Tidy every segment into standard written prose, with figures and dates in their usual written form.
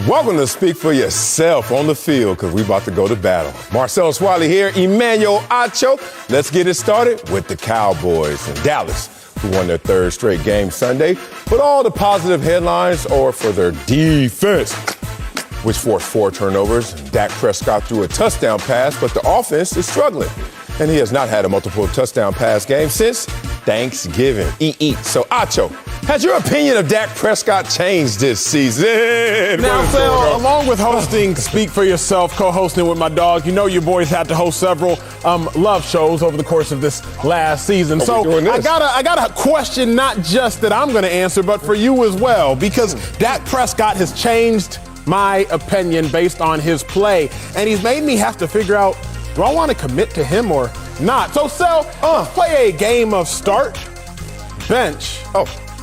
Welcome to Speak for Yourself on the field, because we're about to go to battle. Marcellus Wiley here, Emmanuel Acho. Let's get it started with the Cowboys in Dallas, who won their third straight game Sunday. But all the positive headlines are for their defense, which forced 4 turnovers. Dak Prescott threw a touchdown pass, but the offense is struggling. And he has not had a multiple touchdown pass game since Thanksgiving. So, Acho, has your opinion of Dak Prescott changed this season? Now, Phil, along with hosting Speak for Yourself, co-hosting with my dog, you know your boys had to host several love shows over the course of this last season. So I got a question, not just that I'm going to answer, but for you as well, because Dak Prescott has changed my opinion based on his play, and he's made me have to figure out, do I want to commit to him or not? So, let's play a game of start, bench,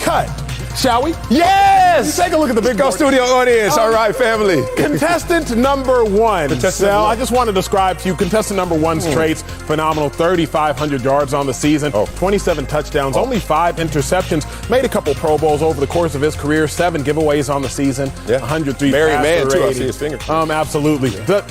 cut. Shall we? Yes! Take a look at the big Go studio audience. All right, family. Contestant number 1. Sal, I just want to describe to you contestant number 1's traits. Phenomenal. 3,500 yards on the season. 27 touchdowns. Only 5 interceptions. Made a couple Pro Bowls over the course of his career. 7 giveaways on the season. 103 Married man, passer too. I rating. see his fingers. Absolutely. The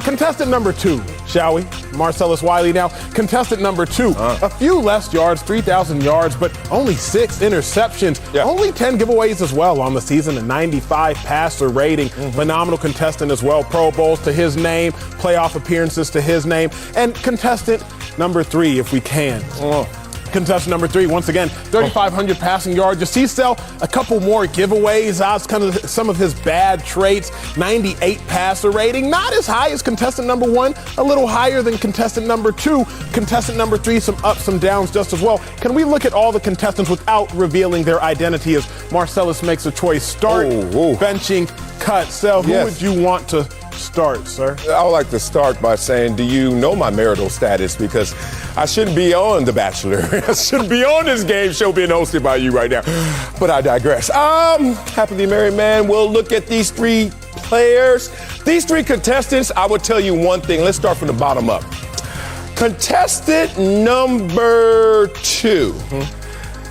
contestant number 2, shall we? Marcellus Wiley now. Contestant number 2. A few less yards, 3,000 yards, but only 6 interceptions. Only 10 giveaways as well on the season, a 95 passer rating. Phenomenal contestant as well. Pro Bowls to his name, playoff appearances to his name. And contestant number 3, if we can. Contestant number 3, once again, 3,500 passing yards. You see, Sel, a couple more giveaways. That's kind of some of his bad traits. 98 passer rating, not as high as contestant number 1, a little higher than contestant number 2. Contestant number 3, some ups, some downs just as well. Can we look at all the contestants without revealing their identity as Marcellus makes a choice? Start, benching, cut. Sel, who would you want to start, sir? I would like to start by saying, do you know my marital status? Because I shouldn't be on The Bachelor. I shouldn't be on this game show being hosted by you right now. But I digress. Happily married man. We'll look at these 3 players. These 3 contestants, I would tell you one thing. Let's start from the bottom up. Contestant number 2.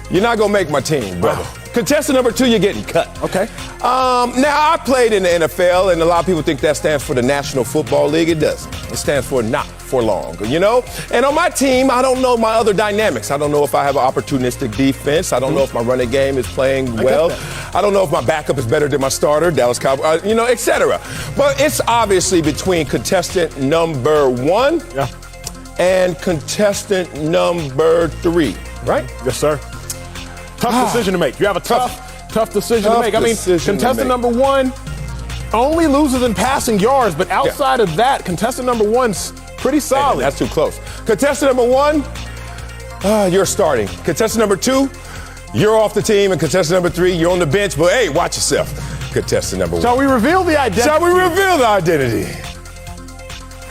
You're not going to make my team, brother. Contestant number 2, you're getting cut. Okay. Now, I played in the NFL, and a lot of people think that stands for the National Football League. It doesn't. It stands for not for long, you know? And on my team, I don't know my other dynamics. I don't know if I have an opportunistic defense. I don't know if my running game is playing well. I don't know if my backup is better than my starter, Dallas Cowboys, et cetera. But it's obviously between contestant number 1 and contestant number 3, right? Yes, sir. Tough decision to make. You have a tough decision to make. I mean, contestant number 1 only loses in passing yards, but outside of that, contestant number 1's pretty solid. Hey, that's too close. Contestant number 1, you're starting. Contestant number 2, you're off the team, and contestant number 3, you're on the bench. But hey, watch yourself. Contestant number 1. Shall we reveal the identity? Shall we reveal the identity?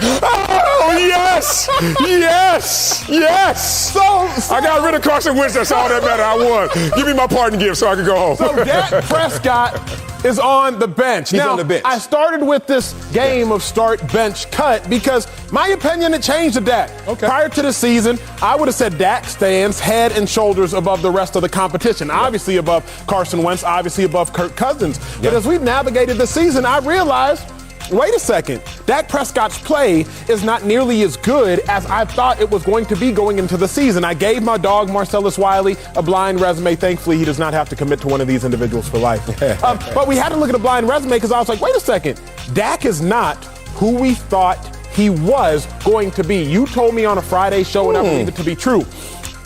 Oh, yes! Yes! Yes! So I got rid of Carson Wentz. That's all that matter. I won. Give me my parting gift so I can go home. So Dak Prescott is on the bench. He's now, on the bench. I started with this game of start, bench, cut because my opinion had changed to Dak. Prior to the season, I would have said Dak stands head and shoulders above the rest of the competition. Obviously above Carson Wentz, obviously above Kirk Cousins. But as we've navigated the season, I realized, wait a second, Dak Prescott's play is not nearly as good as I thought it was going to be going into the season. I gave my dog, Marcellus Wiley, a blind resume. Thankfully, he does not have to commit to one of these individuals for life. But we had to look at a blind resume because I was like, wait a second, Dak is not who we thought he was going to be. You told me on a Friday show, and I believe it to be true.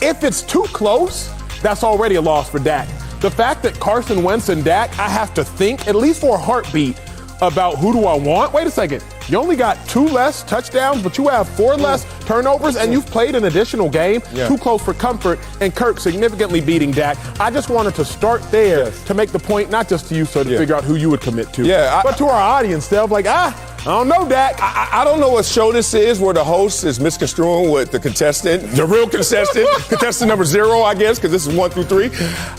If it's too close, that's already a loss for Dak. The fact that Carson Wentz and Dak, I have to think, at least for a heartbeat, about who do I want? Wait a second. You only got 2 less touchdowns, but you have 4 less turnovers, and you've played an additional game. Too close for comfort, and Kirk significantly beating Dak. I just wanted to start there to make the point, not just to you, so to figure out who you would commit to. But to our audience, they'll be like, I don't know, Dak. I don't know what show this is where the host is misconstruing with the contestant, the real contestant, contestant number 0, I guess, because this is 1 through 3.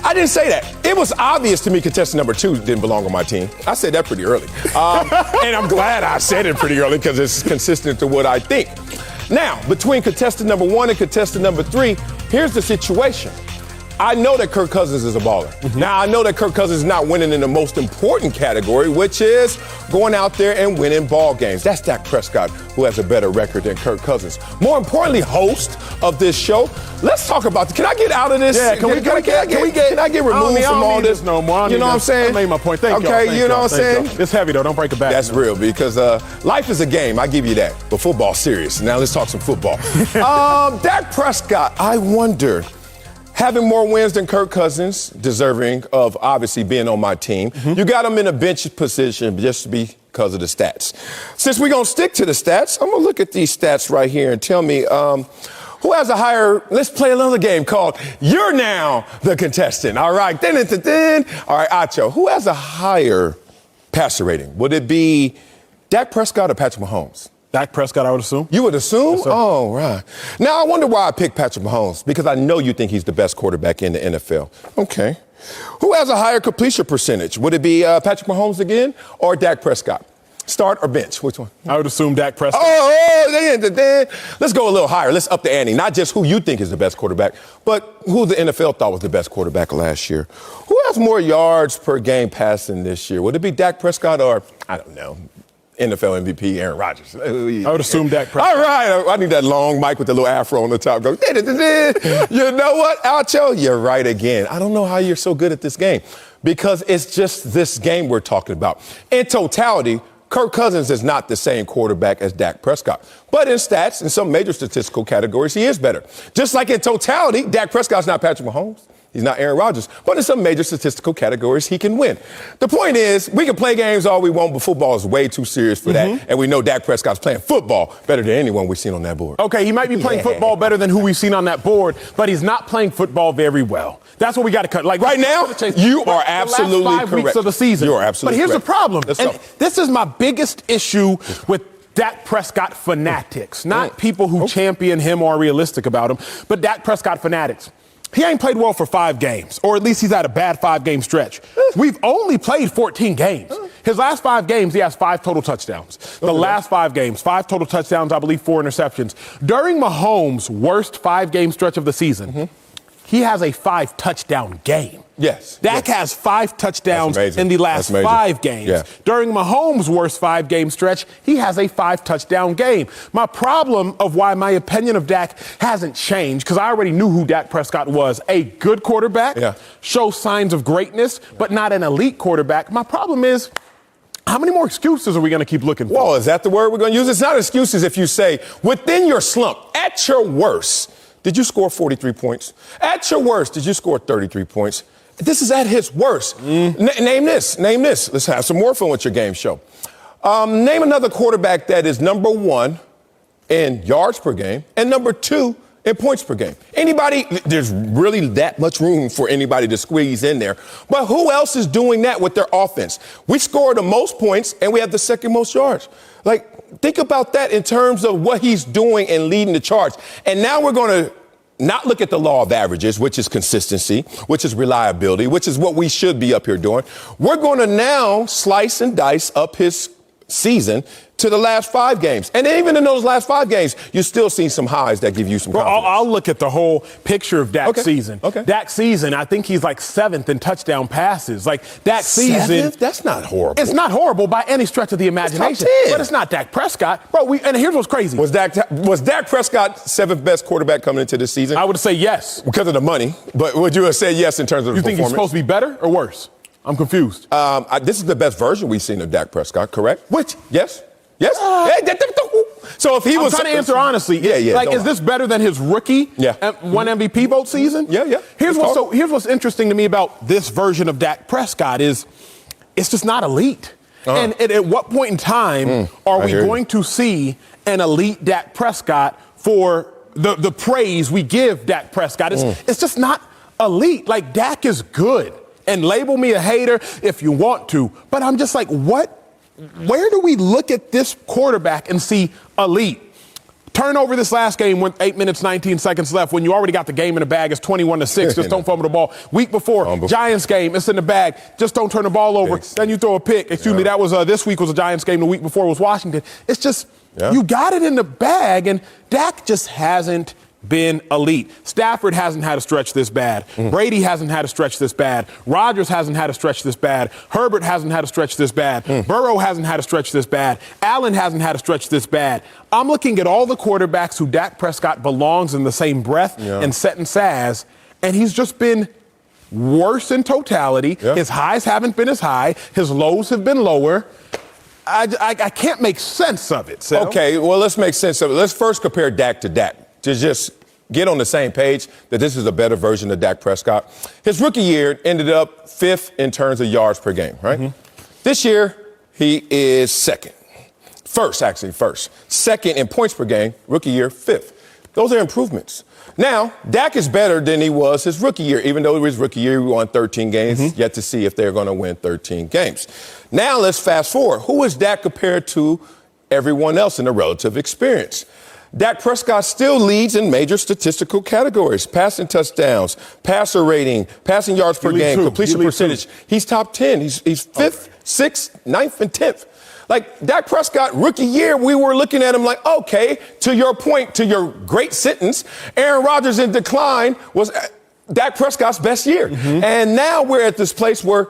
I didn't say that. It was obvious to me contestant number 2 didn't belong on my team. I said that pretty early. And I'm glad I said it pretty early because it's consistent to what I think. Now, between contestant number 1 and contestant number 3, here's the situation. I know that Kirk Cousins is a baller. Now, I know that Kirk Cousins is not winning in the most important category, which is going out there and winning ball games. That's Dak Prescott, who has a better record than Kirk Cousins. More importantly, host of this show. Let's talk about can I get out of this? Yeah, can I get removed from all this? No more. You know what I'm saying? I made my point. Thank you. Okay, you know what I'm saying? It's heavy, though. Don't break it back. That's real, because life is a game. I give you that. But football's serious. Now let's talk some football. Dak Prescott, I wonder, having more wins than Kirk Cousins, deserving of obviously being on my team. You got him in a bench position just because of the stats. Since we're going to stick to the stats, I'm going to look at these stats right here and tell me who has a higher. Let's play another game called You're Now the Contestant. All right. All right, Acho. Who has a higher passer rating? Would it be Dak Prescott or Patrick Mahomes? Dak Prescott, I would assume. You would assume? Yes, sir. Oh, right. Now, I wonder why I picked Patrick Mahomes, because I know you think he's the best quarterback in the NFL. Okay. Who has a higher completion percentage? Would it be Patrick Mahomes again or Dak Prescott? Start or bench? Which one? I would assume Dak Prescott. Let's go a little higher. Let's up the ante. Not just who you think is the best quarterback, but who the NFL thought was the best quarterback last year. Who has more yards per game passing this year? Would it be Dak Prescott or, I don't know, NFL MVP Aaron Rodgers? I would assume Dak Prescott. All right. I need that long mic with the little afro on the top. Go, you know what, Alcho? You're right again. I don't know how you're so good at this game, because it's just this game we're talking about. In totality, Kirk Cousins is not the same quarterback as Dak Prescott. But in stats, in some major statistical categories, he is better. Just like in totality, Dak Prescott's not Patrick Mahomes. He's not Aaron Rodgers. But in some major statistical categories, he can win. The point is, we can play games all we want, but football is way too serious for that. And we know Dak Prescott's playing football better than anyone we've seen on that board. Okay, he might be playing football better than who we've seen on that board, but he's not playing football very well. That's what we got to cut. Like right now, you are absolutely the last 5 correct. Weeks of the season. You are absolutely correct. But here's the problem. And this is my biggest issue with Dak Prescott fanatics, not people who champion him or are realistic about him, but Dak Prescott fanatics. He ain't played well for 5 games, or at least he's had a bad 5-game stretch. We've only played 14 games. His last 5 games, he has 5 total touchdowns. The last 5 games, 5 total touchdowns, I believe 4 interceptions. During Mahomes' worst 5-game stretch of the season, he has a 5-touchdown game. Yes. Dak has 5 touchdowns in the last 5 games. Yeah. During Mahomes' worst 5-game stretch, he has a 5-touchdown game. My problem of why my opinion of Dak hasn't changed, because I already knew who Dak Prescott was, a good quarterback, shows signs of greatness, but not an elite quarterback. My problem is, how many more excuses are we going to keep looking for? Well, is that the word we're going to use? It's not excuses if you say, within your slump, at your worst, did you score 43 points? At your worst, did you score 33 points? This is at his worst. Name this. Let's have some more fun with your game show. Name another quarterback that is number 1 in yards per game and number 2 in points per game. Anybody, there's really that much room for anybody to squeeze in there. But who else is doing that with their offense? We score the most points and we have the second most yards. Like, think about that in terms of what he's doing and leading the charge. And now we're going to not look at the law of averages, which is consistency, which is reliability, which is what we should be up here doing. We're going to now slice and dice up his season to the last 5 games. And even in those last 5 games, you're still seeing some highs that give you some confidence. I'll look at the whole picture of Dak's season. Dak's season, I think he's like 7th in touchdown passes. Like, Dak's season. That's not horrible. It's not horrible by any stretch of the imagination. But it's not Dak Prescott. Bro, and here's what's crazy. Was Dak Prescott 7th best quarterback coming into this season? I would say yes. Because of the money. But would you have said yes in terms of the performance? You think he's supposed to be better or worse? I'm confused. This is the best version we've seen of Dak Prescott, correct? Which? Yes? Yes? So if he was trying to answer honestly. Like, is this better than his rookie one MVP vote season? Yeah. Here's what's interesting to me about this version of Dak Prescott is it's just not elite. And at what point in time are we going to see an elite Dak Prescott for the praise we give Dak Prescott? It's just not elite. Like, Dak is good. And label me a hater if you want to. But I'm just like, what? Where do we look at this quarterback and see elite? Turnover this last game with 8 minutes, 19 seconds left when you already got the game in the bag. It's 21-6. Just don't fumble the ball. Week before, Giants game, it's in the bag. Just don't turn the ball over. Then you throw a pick. Excuse me, that was this week was a Giants game. The week before was Washington. It's just, you got it in the bag, and Dak just hasn't been elite. Stafford hasn't had a stretch this bad. Brady hasn't had a stretch this bad. Rodgers hasn't had a stretch this bad. Herbert hasn't had a stretch this bad. Burrow hasn't had a stretch this bad. Allen hasn't had a stretch this bad. I'm looking at all the quarterbacks who Dak Prescott belongs in the same breath and set and saz, and he's just been worse in totality. His highs haven't been as high. His lows have been lower. I can't make sense of it. So. Okay, well, let's make sense of it. Let's first compare Dak to Dak to just get on the same page that this is a better version of Dak Prescott. His rookie year ended up 5th in terms of yards per game, right? This year, he is first. Second in points per game, rookie year, 5th. Those are improvements. Now, Dak is better than he was his rookie year, even though his rookie year he won 13 games, yet to see if they're going to win 13 games. Now, let's fast forward. Who is Dak compared to everyone else in the relative experience? Dak Prescott still leads in major statistical categories: passing touchdowns, passer rating, passing yards per game, completion percentage. He's top 10. He's 5th, 6th, 9th, and 10th. Like, Dak Prescott, rookie year, we were looking at him like, okay, to your point, to your great sentence, Aaron Rodgers in decline was Dak Prescott's best year. And now we're at this place where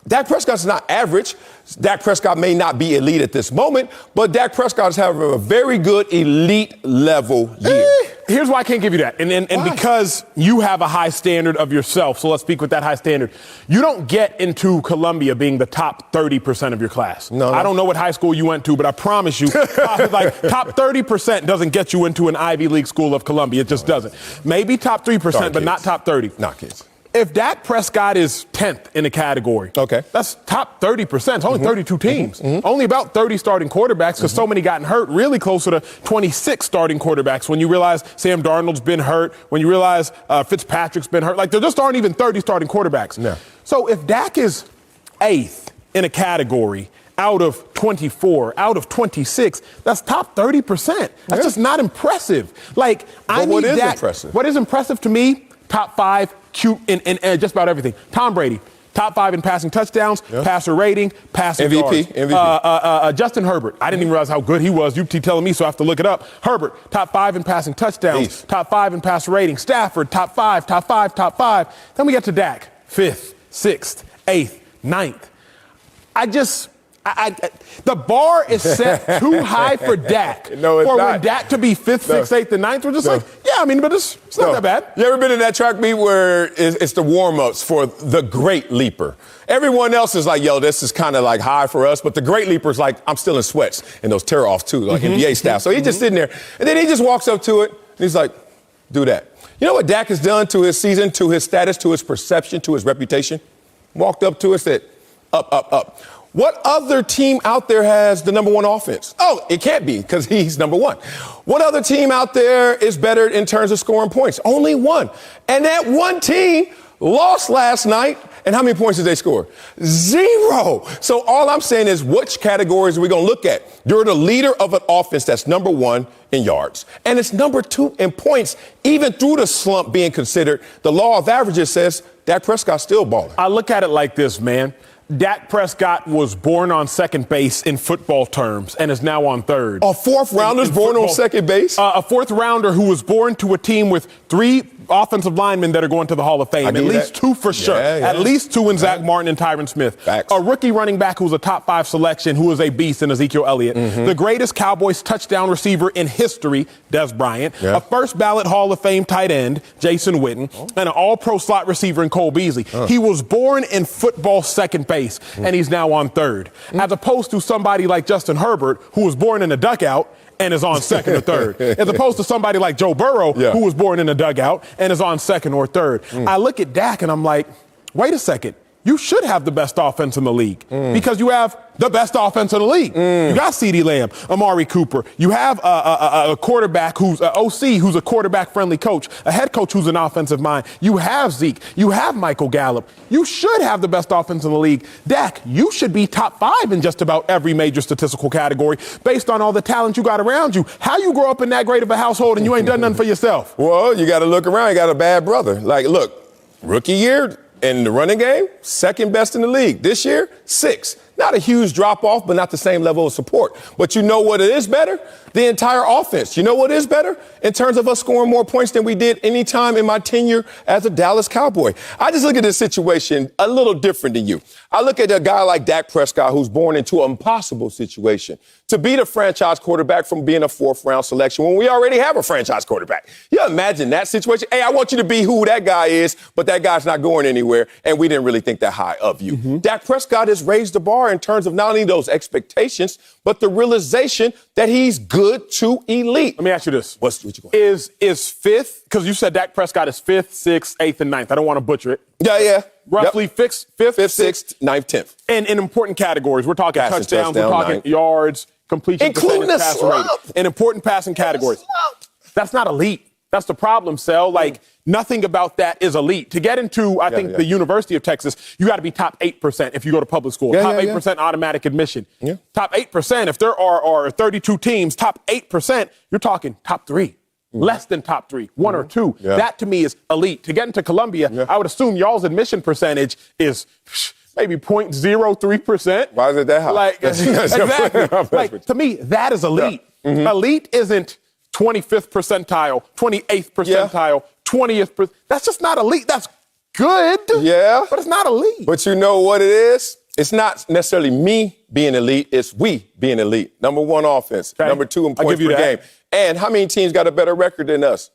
Dak Prescott's not average. Dak Prescott may not be elite at this moment, but Dak Prescott is having a very good elite level year. Here's why I can't give you that. And because you have a high standard of yourself, so let's speak with that high standard. You don't get into Columbia being the top 30% of your class. No. I don't know what high school you went to, but I promise you, like top 30% doesn't get you into an Ivy League school of Columbia. It just doesn't. Maybe top 3%, but not top 30. Not kids. If Dak Prescott is 10th in a category, that's top 30%. It's only 32 teams. Only about 30 starting quarterbacks because so many gotten hurt, really closer to 26 starting quarterbacks. When you realize Sam Darnold's been hurt, when you realize Fitzpatrick's been hurt, like there just aren't even 30 starting quarterbacks. No. So if Dak is 8th in a category out of 24, out of 26, that's top 30%. That's just not impressive. Like, I need what is Dak. Impressive? What is impressive to me, top 5, cute in just about everything. Tom Brady, top 5 in passing touchdowns, passer rating, passing yards. MVP. Justin Herbert, I didn't even realize how good he was. You keep telling me, so I have to look it up. Herbert, top 5 in passing touchdowns, top 5 in passer rating. Stafford, top 5. Then we get to Dak, 5th, 6th, 8th, 9th. The bar is set too high for Dak. No, it's for not. when Dak to be 5th, 6th, 8th, and 9th, we're just like, but it's not that bad. You ever been in that track meet where it's the warm-ups for the great leaper? Everyone else is like, yo, this is kind of like high for us, but the great leaper's like, I'm still in sweats and those tear-offs too, like NBA style. So he's just sitting there, and then he just walks up to it, and he's like, do that. You know what Dak has done to his season, to his status, to his perception, to his reputation? Walked up to it, said, up. What other team out there has the number 1 offense? Oh, it can't be because he's number 1. What other team out there is better in terms of scoring points? Only one. And that one team lost last night. And how many points did they score? 0. So all I'm saying is, which categories are we going to look at? You're the leader of an offense that's number 1 in yards. And it's number 2 in points, even through the slump being considered. The law of averages says Dak Prescott's still balling. I look at it like this, man. Dak Prescott was born on second base in football terms and is now on third. A fourth rounder born on second base? A fourth rounder who was born to a team with 3 offensive linemen that are going to the Hall of Fame. At least 2 for sure. At least 2 in Zach Martin and Tyron Smith. Facts. A rookie running back who's a top 5 selection who is a beast in Ezekiel Elliott. The greatest Cowboys touchdown receiver in history, Des Bryant. A first ballot Hall of Fame tight end, Jason Witten. And an all-pro slot receiver in Cole Beasley. He was born in football second base, and he's now on third. As opposed to somebody like Justin Herbert, who was born in a dugout and is on second or third. As opposed to somebody like Joe Burrow, who was born in a dugout and is on second or third. I look at Dak and I'm like, wait a second. You should have the best offense in the league because you have the best offense in the league. You got CeeDee Lamb, Amari Cooper. You have a quarterback who's an OC, who's a quarterback-friendly coach, a head coach who's an offensive mind. You have Zeke. You have Michael Gallup. You should have the best offense in the league. Dak, you should be top 5 in just about every major statistical category based on all the talent you got around you. How you grow up in that great of a household and you ain't done nothing for yourself? Well, you got to look around. You got a bad brother. Like, look, rookie year in the running game, second best in the league. This year, 6th. Not a huge drop-off, but not the same level of support. But you know what is better? The entire offense. You know what is better? In terms of us scoring more points than we did any time in my tenure as a Dallas Cowboy. I just look at this situation a little different than you. I look at a guy like Dak Prescott, who's born into an impossible situation to beat a franchise quarterback from being a fourth-round selection when we already have a franchise quarterback. You imagine that situation? Hey, I want you to be who that guy is, but that guy's not going anywhere, and we didn't really think that high of you. Dak Prescott has raised the bar in terms of not only those expectations, but the realization that he's good to elite. Let me ask you this. What you going? Is fifth, because you said Dak Prescott is fifth, sixth, eighth, and ninth. I don't want to butcher it. Yeah. Roughly fifth, sixth, ninth, 10th. And in important categories, we're talking touchdowns, we're talking ninth. yards, completion including percentage, the passer rating. In important passing categories. That's not elite. That's the problem, Sel. Like, nothing about that is elite. To get into, I think, the University of Texas, you got to be top 8% if you go to public school. Top 8% automatic admission. Top 8%, if there are 32 teams, top 8%, you're talking top 3. Less than top 3, 1 or 2. That, to me, is elite. To get into Columbia, I would assume y'all's admission percentage is maybe 0.03%. Why is it that high? Like, exactly. Like, to me, that is elite. Elite isn't 25th percentile, 28th percentile, 20th. That's just not elite. That's good. Yeah. But it's not elite. But you know what it is? It's not necessarily me being elite. It's we being elite. Number 1 offense. Number 2 in points per game. And how many teams got a better record than us?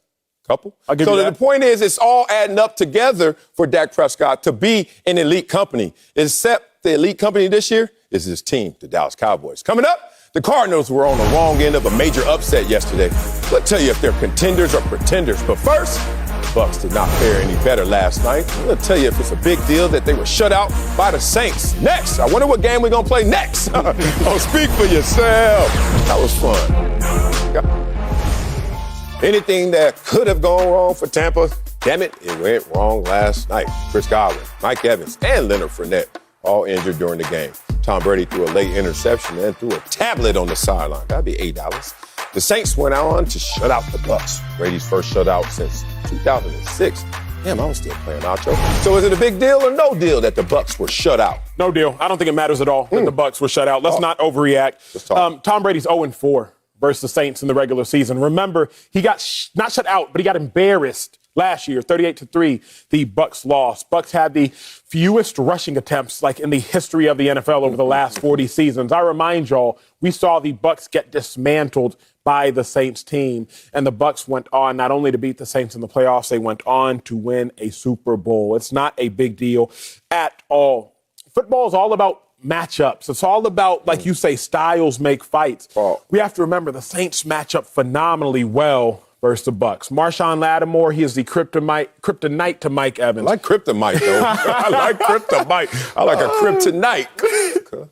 Couple. So the point is, it's all adding up together for Dak Prescott to be an elite company. Except the elite company this year is his team, the Dallas Cowboys. Coming up, the Cardinals were on the wrong end of a major upset yesterday. We'll tell you if they're contenders or pretenders. But first, the Bucs did not fare any better last night. We'll tell you if it's a big deal that they were shut out by the Saints. Next, I wonder what game we're going to play next. Oh, speak for yourself. That was fun. Anything that could have gone wrong for Tampa, damn it went wrong last night. Chris Godwin, Mike Evans, and Leonard Fournette all injured during the game. Tom Brady threw a late interception and threw a tablet on the sideline. That'd be $8. The Saints went on to shut out the Bucs. Brady's first shutout since 2006. Damn, I was still playing Nacho. So is it a big deal or no deal that the Bucs were shut out? No deal. I don't think it matters at all that the Bucs were shut out. Let's not overreact. Tom Brady's 0-4 versus the Saints in the regular season. Remember, he got not shut out, but he got embarrassed last year, 38-3. The Bucs lost. Bucs had the fewest rushing attempts like in the history of the NFL over the last 40 seasons. I remind y'all, we saw the Bucs get dismantled by the Saints team, and the Bucs went on not only to beat the Saints in the playoffs, they went on to win a Super Bowl. It's not a big deal at all. Football is all about matchups. It's all about, like you say, styles make fights. We have to remember the Saints match up phenomenally well versus the Bucs. Marshawn Lattimore, he is the kryptonite to Mike Evans. I like kryptonite, though. I like kryptonite. I like a kryptonite.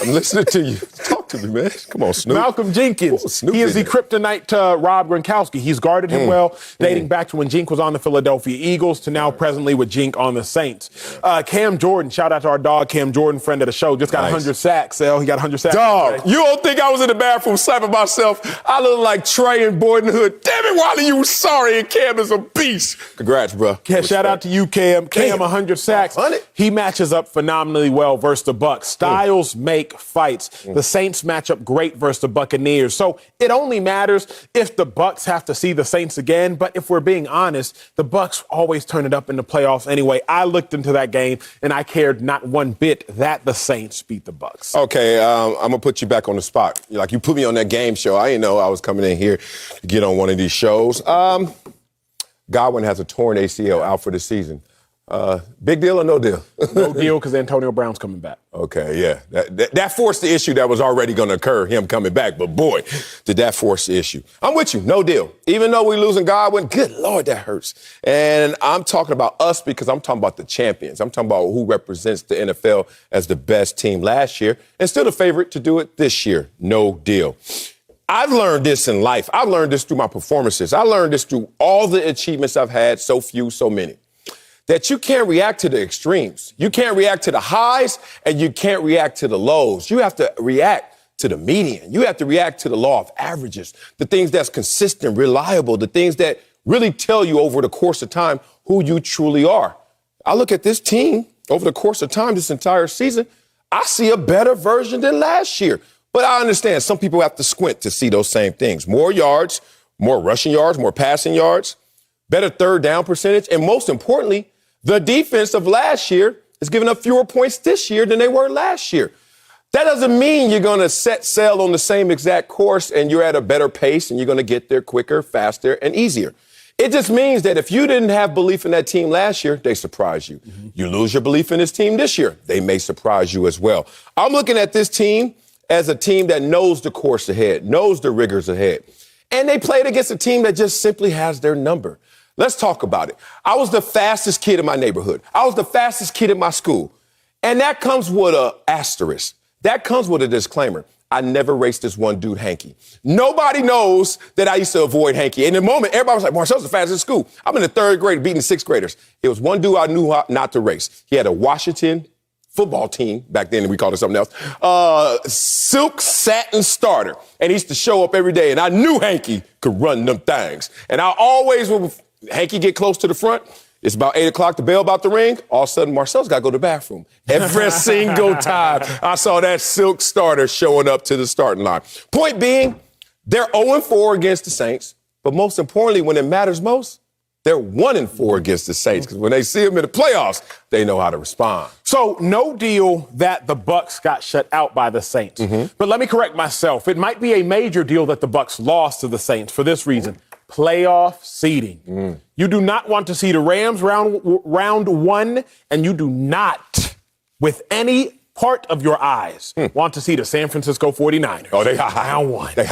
I'm listening to you. Talk to me, man. Come on, Snoop. Malcolm Jenkins. He is the kryptonite to Rob Gronkowski. He's guarded him well, dating back to when Jink was on the Philadelphia Eagles to now presently with Jink on the Saints. Cam Jordan, shout out to our dog, Cam Jordan, friend of the show, just got 100 sacks, Sal. He got 100 sacks. Dog, you don't think I was in the bathroom slapping myself? I look like Trey and Boydenhood. Damn it, Wally, you sorry, and Cam is a beast. Congrats, bro. Shout out to you, Cam. Cam, 100 sacks. 100. He matches up phenomenally well versus the Bucs. Styles make fights. The Saints match up great versus the Buccaneers. So it only matters if the Bucs have to see the Saints again. But if we're being honest, the Bucs always turn it up in the playoffs anyway. I looked into that game, and I cared not one bit that the Saints beat the Bucs. Okay, I'm going to put you back on the spot. Like, you put me on that game show. I didn't know I was coming in here to get on one of these shows. Godwin has a torn ACL out for the season. Big deal or no deal? No deal, because Antonio Brown's coming back. Okay, yeah. That forced the issue that was already going to occur, him coming back. But, boy, did that force the issue. I'm with you. No deal. Even though we're losing Godwin, good Lord, that hurts. And I'm talking about us because I'm talking about the champions. I'm talking about who represents the NFL as the best team last year and still the favorite to do it this year. No deal. I've learned this in life. I've learned this through my performances. I learned this through all the achievements I've had, so few, so many. That you can't react to the extremes. You can't react to the highs, and you can't react to the lows. You have to react to the median. You have to react to the law of averages, the things that's consistent, reliable, the things that really tell you over the course of time who you truly are. I look at this team over the course of time, this entire season. I see a better version than last year. But I understand some people have to squint to see those same things. More yards, more rushing yards, more passing yards, better third down percentage, and most importantly, the defense of last year is giving up fewer points this year than they were last year. That doesn't mean you're going to set sail on the same exact course and you're at a better pace and you're going to get there quicker, faster, and easier. It just means that if you didn't have belief in that team last year, they surprise you. Mm-hmm. You lose your belief in this team this year, they may surprise you as well. I'm looking at this team as a team that knows the course ahead, knows the rigors ahead. And they played against a team that just simply has their number. Let's talk about it. I was the fastest kid in my neighborhood. I was the fastest kid in my school. And that comes with an asterisk. That comes with a disclaimer. I never raced this one dude, Hanky. Nobody knows that I used to avoid Hanky. In the moment, everybody was like, Marcel's the fastest in school. I'm in the third grade beating sixth graders. It was one dude I knew not to race. He had a Washington football team, back then we called it something else, silk satin starter. And he used to show up every day, and I knew Hanky could run them things. And I always, when Hanky get close to the front, it's about 8 o'clock, the bell about to ring, all of a sudden Marcel's got to go to the bathroom. Every single time I saw that silk starter showing up to the starting line. Point being, they're 0-4 against the Saints, but most importantly, when it matters most, they're 1-4 against the Saints, because when they see them in the playoffs, they know how to respond. So no deal that the Bucs got shut out by the Saints. Mm-hmm. But let me correct myself. It might be a major deal that the Bucs lost to the Saints for this reason. Playoff seeding. You do not want to see the Rams round one, and you do not, with any part of your eyes, want to see the San Francisco 49ers. Oh, they round one. They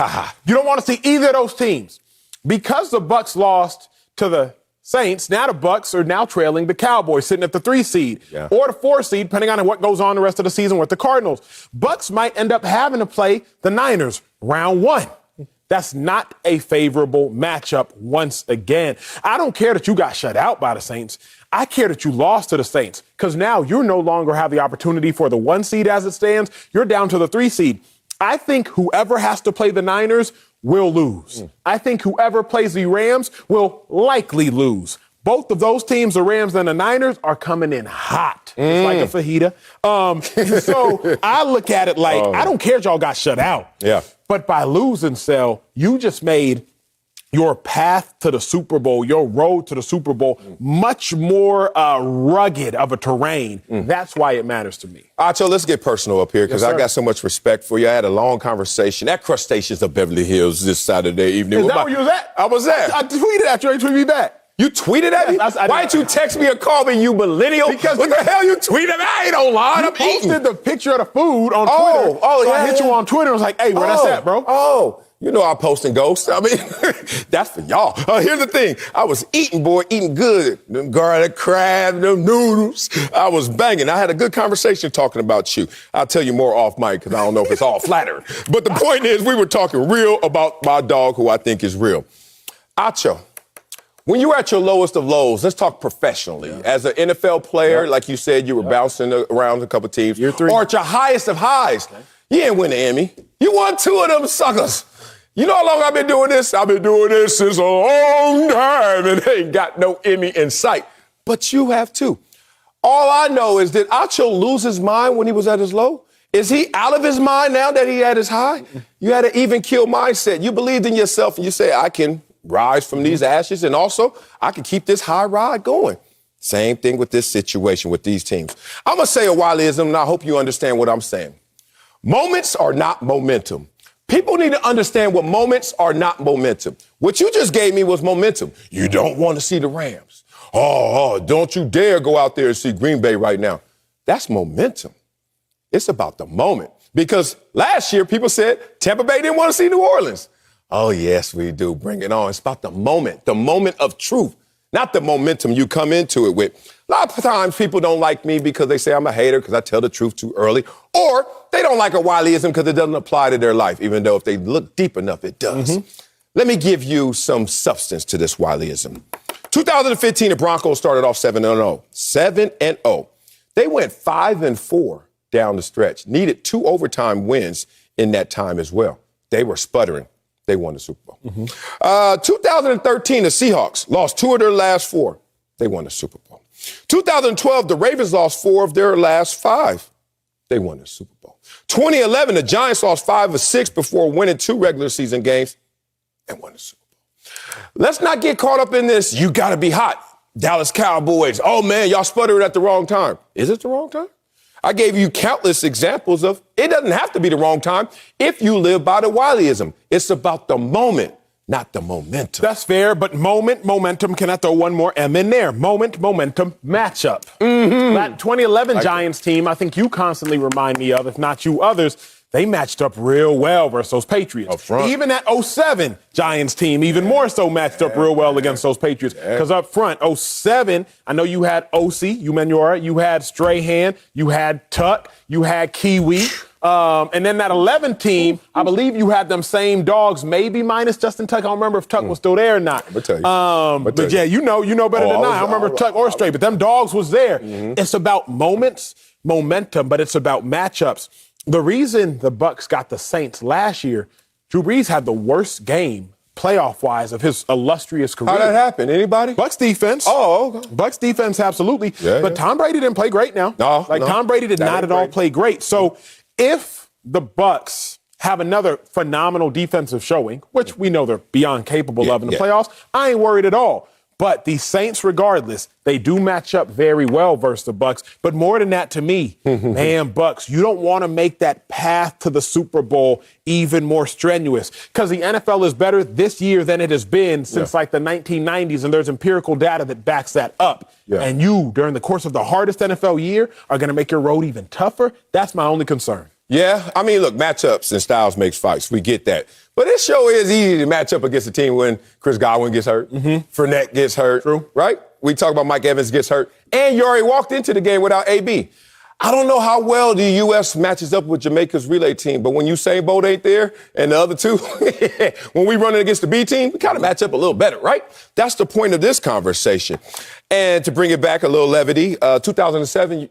You don't want to see either of those teams. Because the Bucs lost to the Saints, now the Bucs are now trailing the Cowboys, sitting at the 3 seed or the 4 seed, depending on what goes on the rest of the season with the Cardinals. Bucs might end up having to play the Niners round one. That's not a favorable matchup once again. I don't care that you got shut out by the Saints. I care that you lost to the Saints, because now you no longer have the opportunity for the 1 seed as it stands. You're down to the 3 seed. I think whoever has to play the Niners will lose. I think whoever plays the Rams will likely lose. Both of those teams, the Rams and the Niners, are coming in hot. It's like a fajita. So I look at it like, I don't care if y'all got shut out. Yeah. But by losing, Sel, you just made your path to the Super Bowl, your road to the Super Bowl, much more rugged of a terrain. That's why it matters to me. Acho, let's get personal up here, because I got so much respect for you. I had a long conversation at Crustaceans of Beverly Hills this Saturday evening. Is that where you was at? I was at. I tweeted at you. You tweeted me back. You tweeted at me? Why didn't you text me or call me, you millennial? Because what the hell you tweeted at me? I ain't online. I'm eating. You posted the picture of the food on Twitter. So I hit you on Twitter and was like, hey, where that's at, bro? You know I'm posting ghosts. I mean, that's for y'all. Here's the thing. I was eating good. Them garlic crab, them noodles. I was banging. I had a good conversation talking about you. I'll tell you more off mic, because I don't know if it's all flattering. But the point is, we were talking real about my dog, who I think is real. Acho, when you were at your lowest of lows, let's talk professionally. As an NFL player, like you said, you were bouncing around a couple teams. Year 3. Or at your highest of highs. You didn't win the Emmy. You won 2 of them suckers. You know how long I've been doing this? I've been doing this since a long time, and ain't got no Emmy in sight. But you have too. All I know is, did Acho lose his mind when he was at his low? Is he out of his mind now that he at his high? You had an even kill mindset. You believed in yourself, and you said, I can rise from these ashes, and also I can keep this high ride going. Same thing with this situation with these teams. I'm going to say a Wileyism, and I hope you understand what I'm saying. Moments are not momentum. People need to understand what moments are not momentum. What you just gave me was momentum. You don't want to see the Rams. Don't you dare go out there and see Green Bay right now. That's momentum. It's about the moment. Because last year, people said Tampa Bay didn't want to see New Orleans. Oh, yes, we do. Bring it on. It's about the moment of truth, not the momentum you come into it with. A lot of times people don't like me because they say I'm a hater because I tell the truth too early, or they don't like a Wileyism because it doesn't apply to their life, even though if they look deep enough, it does. Let me give you some substance to this Wileyism. 2015, the Broncos started off 7-0. 7-0. They went 5-4 down the stretch, needed 2 overtime wins in that time as well. They were sputtering. They won the Super Bowl. 2013, the Seahawks lost 2 of their last 4. They won the Super Bowl. 2012, the Ravens lost 4 of their last 5. They won the Super Bowl. 2011, the Giants lost 5 of 6 before winning 2 regular season games and won the Super Bowl. Let's not get caught up in this, you got to be hot. Dallas Cowboys, oh, man, y'all sputtered at the wrong time. Is it the wrong time? I gave you countless examples of it doesn't have to be the wrong time if you live by the Wileyism. It's about the moment, not the momentum. That's fair, but momentum, can I throw one more M in there? Momentum, matchup. That 2011 Giants team, I think you constantly remind me of, if not you others, they matched up real well versus those Patriots. Up front. Even that 07 Giants team, even more so matched up real well against those Patriots. Because up front, 07, I know you had O.C., Umenyiora, you had Strahan, you had Tuck, you had Kiwi. And then that 11 team, I believe you had them same dogs, maybe minus Justin Tuck. I don't remember if Tuck was still there or not. But yeah, you know better than I don't remember Tuck or Stray, but them dogs was there. It's about momentum, but it's about matchups. The reason the Bucs got the Saints last year, Drew Brees had the worst game playoff-wise of his illustrious career. How'd that happen? Anybody? Bucs defense. Oh, okay. Bucs defense, absolutely. Yeah, but Tom Brady didn't play great now. No. Tom Brady did not at all play great. So if the Bucs have another phenomenal defensive showing, which we know they're beyond capable of in the playoffs, I ain't worried at all. But the Saints, regardless, they do match up very well versus the Bucs. But more than that, to me, man, Bucs, you don't want to make that path to the Super Bowl even more strenuous because the NFL is better this year than it has been since like the 1990s, and there's empirical data that backs that up. And you, during the course of the hardest NFL year, are going to make your road even tougher. That's my only concern. Yeah, I mean, look, matchups and styles makes fights. We get that. But it sure is easy to match up against a team when Chris Godwin gets hurt, Fournette gets hurt, right? We talk about Mike Evans gets hurt, and you already walked into the game without AB. I don't know how well the U.S. matches up with Jamaica's relay team, but when Usain Bolt ain't there and the other two, when we running against the B team, we kind of match up a little better, right? That's the point of this conversation. And to bring it back a little levity, 2007,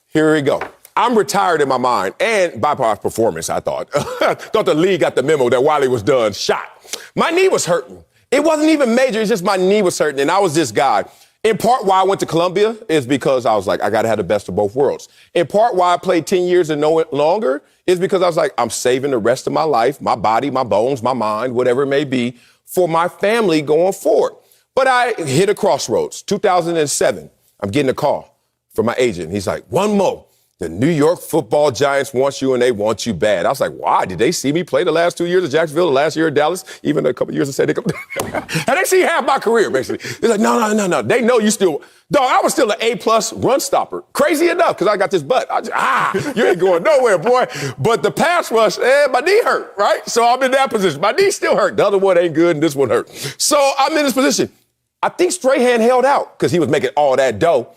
here we go. I'm retired in my mind, and bypass performance, I thought. Thought the league got the memo that Wiley was done. Shot. My knee was hurting. It wasn't even major. It's just my knee was hurting, and I was this guy. In part why I went to Columbia is because I was like, I got to have the best of both worlds. In part why I played 10 years and no longer is because I was like, I'm saving the rest of my life, my body, my bones, my mind, whatever it may be, for my family going forward. But I hit a crossroads. 2007, I'm getting a call from my agent. He's like, one more. The New York Football Giants want you, and they want you bad. I was like, why? Did they see me play the last 2 years at Jacksonville, the last year at Dallas, even a couple years in San Diego? And they see half my career, basically. They're like, no. They know you still. Dog, I was still an A-plus run stopper. Crazy enough, because I got this butt. You ain't going nowhere, boy. But the pass rush, my knee hurt, right? So I'm in that position. My knee still hurt. The other one ain't good, and this one hurt. So I'm in this position. I think Strahan held out because he was making all that dough.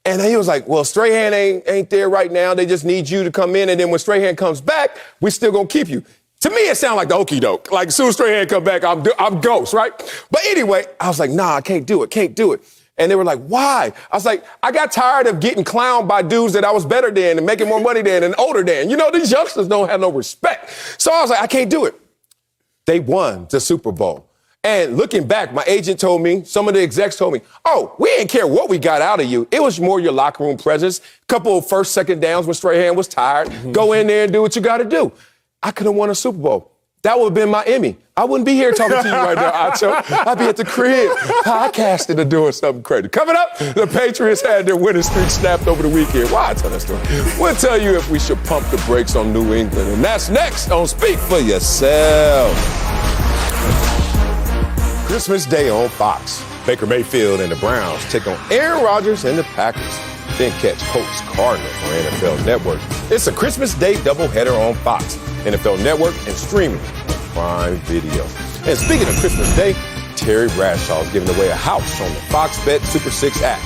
And he was like, well, Strahan ain't there right now. They just need you to come in. And then when Strahan comes back, we still going to keep you. To me, it sounded like the okie doke. Like, as soon as Strahan come back, I'm ghost, right? But anyway, I was like, nah, I can't do it. And they were like, why? I was like, I got tired of getting clowned by dudes that I was better than and making more money than and older than. You know, these youngsters don't have no respect. So I was like, I can't do it. They won the Super Bowl. And looking back, my agent told me, some of the execs told me, oh, we didn't care what we got out of you. It was more your locker room presence. Couple of first, second downs when Strahan was tired. Go in there and do what you got to do. I could have won a Super Bowl. That would have been my Emmy. I wouldn't be here talking to you right now, Acho. I'd be at the crib podcasting or doing something crazy. Coming up, the Patriots had their winning streak snapped over the weekend. Why I tell that story? We'll tell you if we should pump the brakes on New England. And that's next on Speak for Yourself. Christmas Day on Fox. Baker Mayfield and the Browns take on Aaron Rodgers and the Packers. Then catch Colts Cardinals on NFL Network. It's a Christmas Day doubleheader on Fox, NFL Network, and streaming on Prime Video. And speaking of Christmas Day, Terry Bradshaw is giving away a house on the Fox Bet Super 6 app.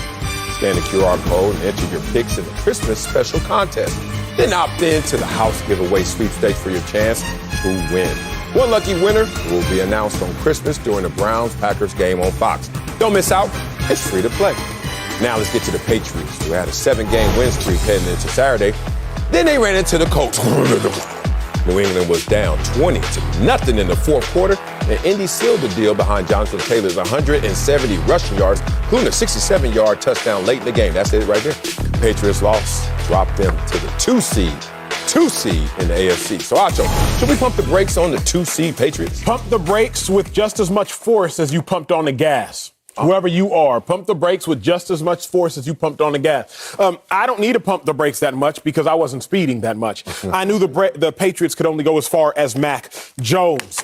Scan the QR code and enter your picks in the Christmas special contest. Then opt in to the house giveaway sweepstakes for your chance to win. One lucky winner will be announced on Christmas during the Browns-Packers game on Fox. Don't miss out. It's free to play. Now let's get to the Patriots, who had a 7-game win streak heading into Saturday. Then they ran into the Colts. New England was down 20-0 in the fourth quarter, and Indy sealed the deal behind Jonathan Taylor's 170 rushing yards, including a 67-yard touchdown late in the game. That's it right there. Patriots lost drop them to the 2 seed in the AFC. So, Acho, should we pump the brakes on the 2 seed Patriots? Pump the brakes with just as much force as you pumped on the gas. Whoever you are, pump the brakes with just as much force as you pumped on the gas. I don't need to pump the brakes that much because I wasn't speeding that much. I knew the Patriots could only go as far as Mac Jones.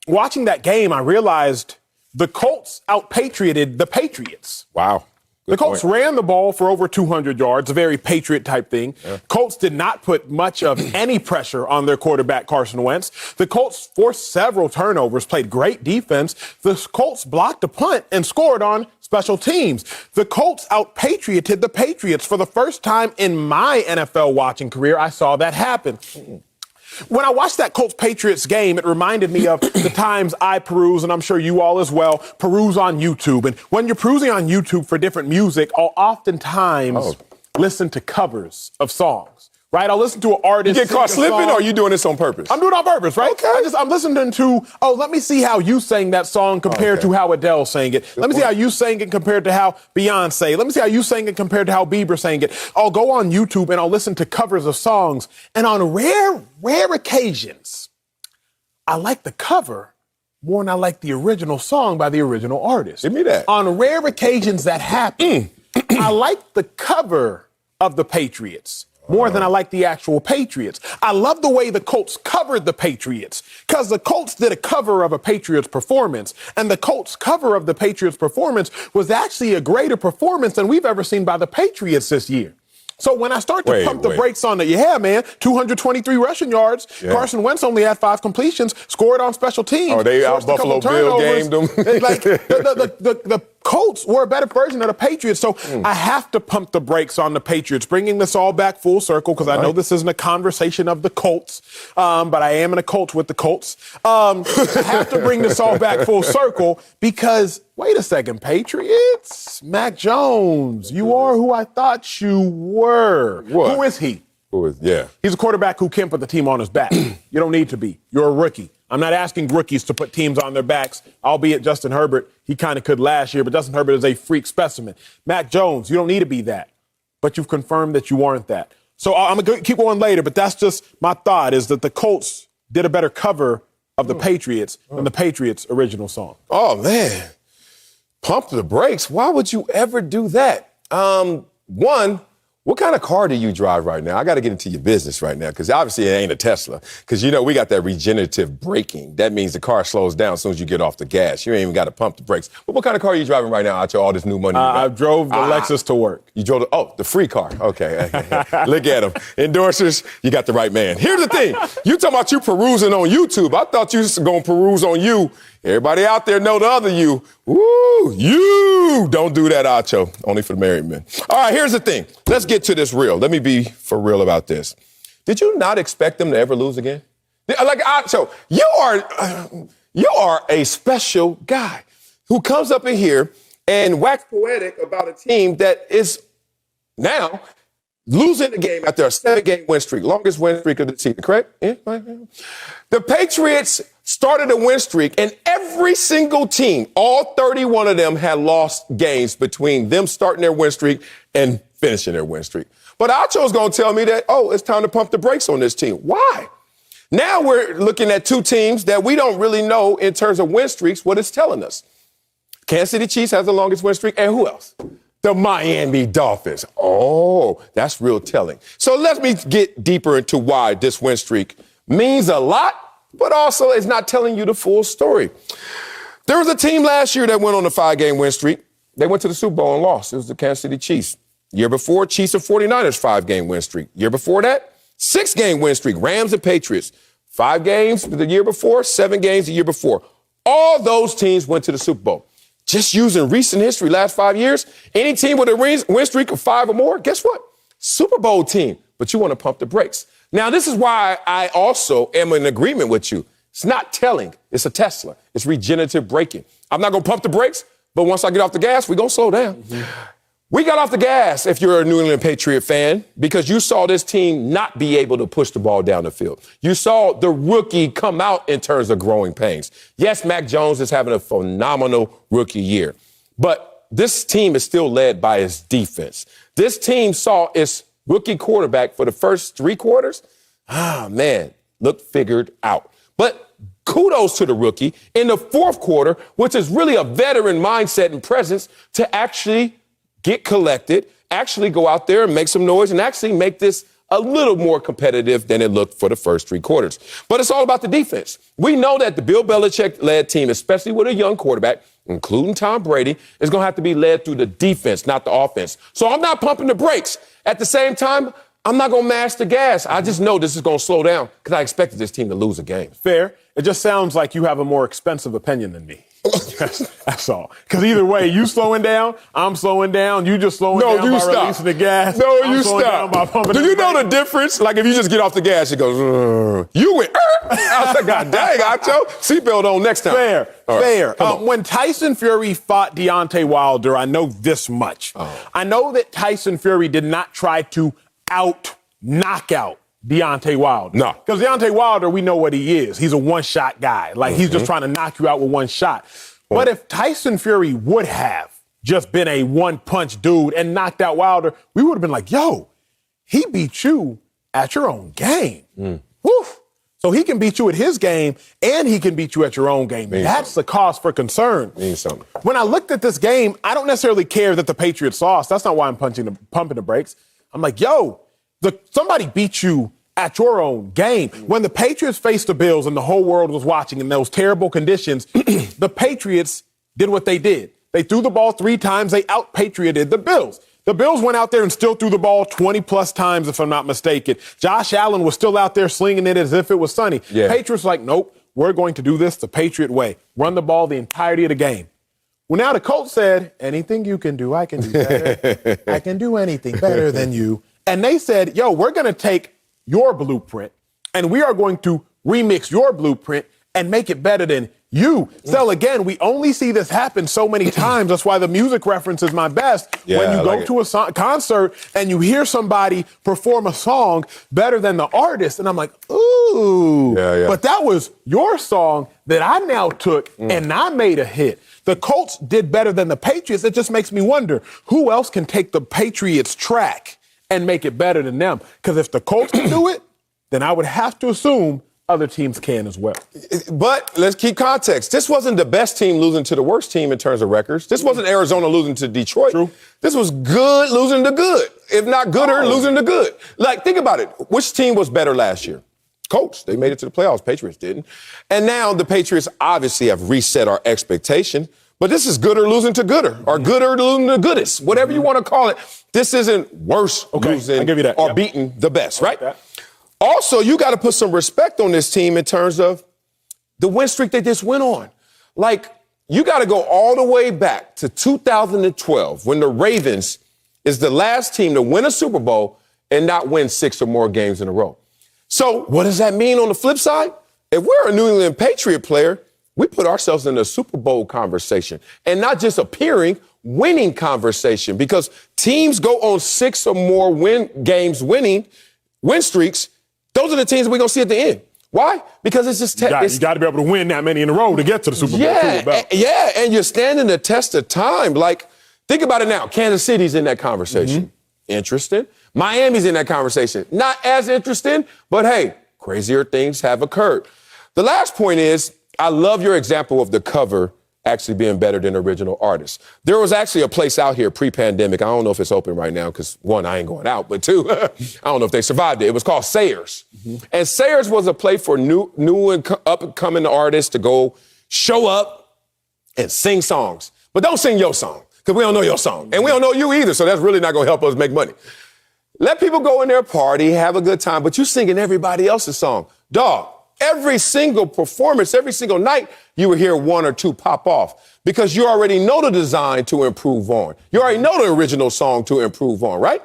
Watching that game, I realized the Colts out-patrioted the Patriots. Wow. The Colts ran the ball for over 200 yards, a very Patriot-type thing. Yeah. Colts did not put much of any pressure on their quarterback, Carson Wentz. The Colts forced several turnovers, played great defense. The Colts blocked a punt and scored on special teams. The Colts out-patrioted the Patriots. For the first time in my NFL watching career, I saw that happen. When I watched that Colts-Patriots game, it reminded me of the times I peruse, and I'm sure you all as well, peruse on YouTube. And when you're perusing on YouTube for different music, I'll oftentimes listen to covers of songs. Right? I'll listen to an artist. You get caught slipping, or are you doing this on purpose? I'm doing it on purpose, right? Okay. I'm listening to, let me see how you sang that song compared to how Adele sang it. Let me see how you sang it compared to how Beyonce. Let me see how you sang it compared to how Bieber sang it. I'll go on YouTube and I'll listen to covers of songs. And on rare occasions, I like the cover more than I like the original song by the original artist. Give me that. On rare occasions that happen, I like the cover of the Patriots more than I like the actual Patriots. I love the way the Colts covered the Patriots because the Colts did a cover of a Patriots performance, and the Colts cover of the Patriots performance was actually a greater performance than we've ever seen by the Patriots this year. So when I start to pump the brakes on 223 rushing yards. Yeah. Carson Wentz only had 5 completions, scored on special teams. Oh, they out Buffalo Bill gamed them. The Colts were a better version of the Patriots. So I have to pump the brakes on the Patriots, bringing this all back full circle because I know this isn't a conversation of the Colts, but I am in a cult with the Colts. I have to bring this all back full circle because, wait a second, Patriots? Mac Jones, you are who I thought you were. What? Who is he? Yeah. He's a quarterback who can't put the team on his back. You don't need to be. You're a rookie. I'm not asking rookies to put teams on their backs, albeit Justin Herbert, he kind of could last year, but Justin Herbert is a freak specimen. Mac Jones, you don't need to be that, but you've confirmed that you aren't that. So I'm going to keep going later, but that's just my thought is that the Colts did a better cover of the Patriots than the Patriots' original song. Oh, man. Pump the brakes. Why would you ever do that? One, what kind of car do you drive right now? I got to get into your business right now because obviously it ain't a Tesla because, we got that regenerative braking. That means the car slows down as soon as you get off the gas. You ain't even got to pump the brakes. But what kind of car are you driving right now after all this new money? I drove the Lexus to work. You drove the free car. Okay. Look at him. Endorsers, you got the right man. Here's the thing. You talking about you perusing on YouTube. I thought you was going to peruse on you. Everybody out there know the other you. Woo, you don't do that, Acho. Only for the married men. All right, here's the thing. Let's get to this real. Let me be for real about this. Did you not expect them to ever lose again? Like, Acho, you are a special guy who comes up in here and wax poetic about a team that is now losing the game after a 7-game win streak, longest win streak of the season, correct? Yeah. The Patriots started a win streak, and every single team, all 31 of them, had lost games between them starting their win streak and finishing their win streak. But Acho's going to tell me that, it's time to pump the brakes on this team. Why? Now we're looking at 2 teams that we don't really know in terms of win streaks what it's telling us. Kansas City Chiefs has the longest win streak, and who else? The Miami Dolphins. Oh, that's real telling. So let me get deeper into why this win streak means a lot, but also is not telling you the full story. There was a team last year that went on a 5-game win streak. They went to the Super Bowl and lost. It was the Kansas City Chiefs. Year before, Chiefs and 49ers, 5-game win streak. Year before that, 6-game win streak. Rams and Patriots. 5 games the year before, 7 games the year before. All those teams went to the Super Bowl. Just using recent history, last 5 years, any team with a win streak of 5 or more, guess what? Super Bowl team. But you want to pump the brakes. Now, this is why I also am in agreement with you. It's not telling. It's a Tesla. It's regenerative braking. I'm not going to pump the brakes, but once I get off the gas, we're going to slow down. We got off the gas, if you're a New England Patriot fan, because you saw this team not be able to push the ball down the field. You saw the rookie come out in terms of growing pains. Yes, Mac Jones is having a phenomenal rookie year, but this team is still led by its defense. This team saw its rookie quarterback for the first 3 quarters, man, looked figured out. But kudos to the rookie in the 4th quarter, which is really a veteran mindset and presence to actually get collected, actually go out there and make some noise and actually make this a little more competitive than it looked for the first 3 quarters. But it's all about the defense. We know that the Bill Belichick-led team, especially with a young quarterback, including Tom Brady, is going to have to be led through the defense, not the offense. So I'm not pumping the brakes. At the same time, I'm not going to mash the gas. I just know this is going to slow down because I expected this team to lose a game. Fair. It just sounds like you have a more expensive opinion than me. That's all. Because either way, you slowing down, I'm slowing down, you just slowing down by releasing the gas. No, you stop. Do you know the difference? Like if you just get off the gas, it goes, you went, I was like, God dang, Acho, seatbelt on next time. Fair. When Tyson Fury fought Deontay Wilder, I know this much. I know that Tyson Fury did not try to knockout Deontay Wilder. No. Because Deontay Wilder, we know what he is. He's a one-shot guy. Like, he's just trying to knock you out with one shot. But if Tyson Fury would have just been a one-punch dude and knocked out Wilder, we would have been like, yo, he beat you at your own game. Woo. So he can beat you at his game, and he can beat you at your own game. That's the cause for concern. Means something. When I looked at this game, I don't necessarily care that the Patriots lost. That's not why I'm pumping the brakes. I'm like, yo, somebody beat you at your own game. When the Patriots faced the Bills and the whole world was watching in those terrible conditions, the Patriots did what they did. They threw the ball 3 times. They out-Patrioted the Bills. The Bills went out there and still threw the ball 20-plus times, if I'm not mistaken. Josh Allen was still out there slinging it as if it was sunny. Yeah. Patriots were like, nope, we're going to do this the Patriot way. Run the ball the entirety of the game. Well, now the Colts said, anything you can do, I can do better. I can do anything better than you. And they said, yo, we're going to take your blueprint, and we are going to remix your blueprint and make it better than you. So, again, we only see this happen so many times. That's why the music reference is my best. When you go to a concert and you hear somebody perform a song better than the artist, and I'm like, ooh. But that was your song that I now took and I made a hit. The Colts did better than the Patriots. It just makes me wonder, who else can take the Patriots track and make it better than them? Because if the Colts can do it, then I would have to assume other teams can as well. But let's keep context. This wasn't the best team losing to the worst team in terms of records. This wasn't Arizona losing to Detroit. True. This was good losing to good. If not gooder, losing to good. Like, think about it. Which team was better last year? Colts. They made it to the playoffs. Patriots didn't. And now the Patriots obviously have reset our expectation. But this is gooder losing to gooder, or gooder losing to goodest, whatever you want to call it. This isn't worse losing I'll give you that. or beating the best, right? Also, you got to put some respect on this team in terms of the win streak they just went on. Like, you got to go all the way back to 2012 when the Ravens is the last team to win a Super Bowl and not win 6 or more games in a row. So what does that mean on the flip side? If we're a New England Patriot player, we put ourselves in a Super Bowl conversation and not just appearing, winning conversation, because teams go on 6 or more win streaks. Those are the teams we're going to see at the end. Why? Because it's just you got to be able to win that many in a row to get to the Super Bowl. And you're standing the test of time. Like, think about it now. Kansas City's in that conversation. Interesting. Miami's in that conversation. Not as interesting, but hey, crazier things have occurred. The last point is, I love your example of the cover actually being better than the original artist. There was actually a place out here pre-pandemic. I don't know if it's open right now because, 1, I ain't going out, but 2, I don't know if they survived it. It was called Sayers. And Sayers was a place for new and up-and-coming artists to go show up and sing songs. But don't sing your song because we don't know your song. And we don't know you either, so that's really not going to help us make money. Let people go in there, party, have a good time, but you singing everybody else's song. Dog. Every single performance, every single night, you will hear 1 or 2 pop off because you already know the design to improve on. You already know the original song to improve on, right?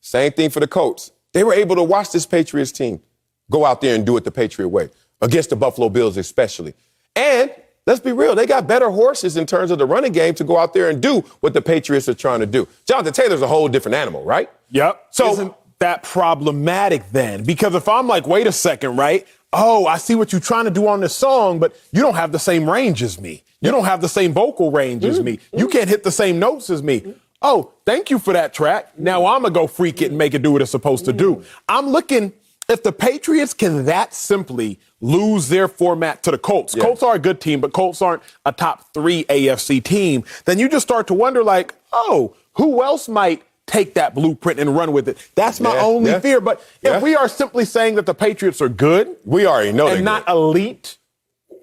Same thing for the Colts. They were able to watch this Patriots team go out there and do it the Patriot way, against the Buffalo Bills especially. And let's be real, they got better horses in terms of the running game to go out there and do what the Patriots are trying to do. Jonathan Taylor's a whole different animal, right? Yep. So isn't that problematic then? Because if I'm like, wait a second, right? Oh, I see what you're trying to do on this song, but you don't have the same range as me. You don't have the same vocal range as me. You can't hit the same notes as me. oh, thank you for that track. Now I'm going to go freak it and make it do what it's supposed to do. I'm looking, if the Patriots can that simply lose their format to the Colts, Colts are a good team, but Colts aren't a top 3 AFC team, then you just start to wonder, like, oh, who else might take that blueprint and run with it? That's my only fear. But if we are simply saying that the Patriots are good, we already know and not elite,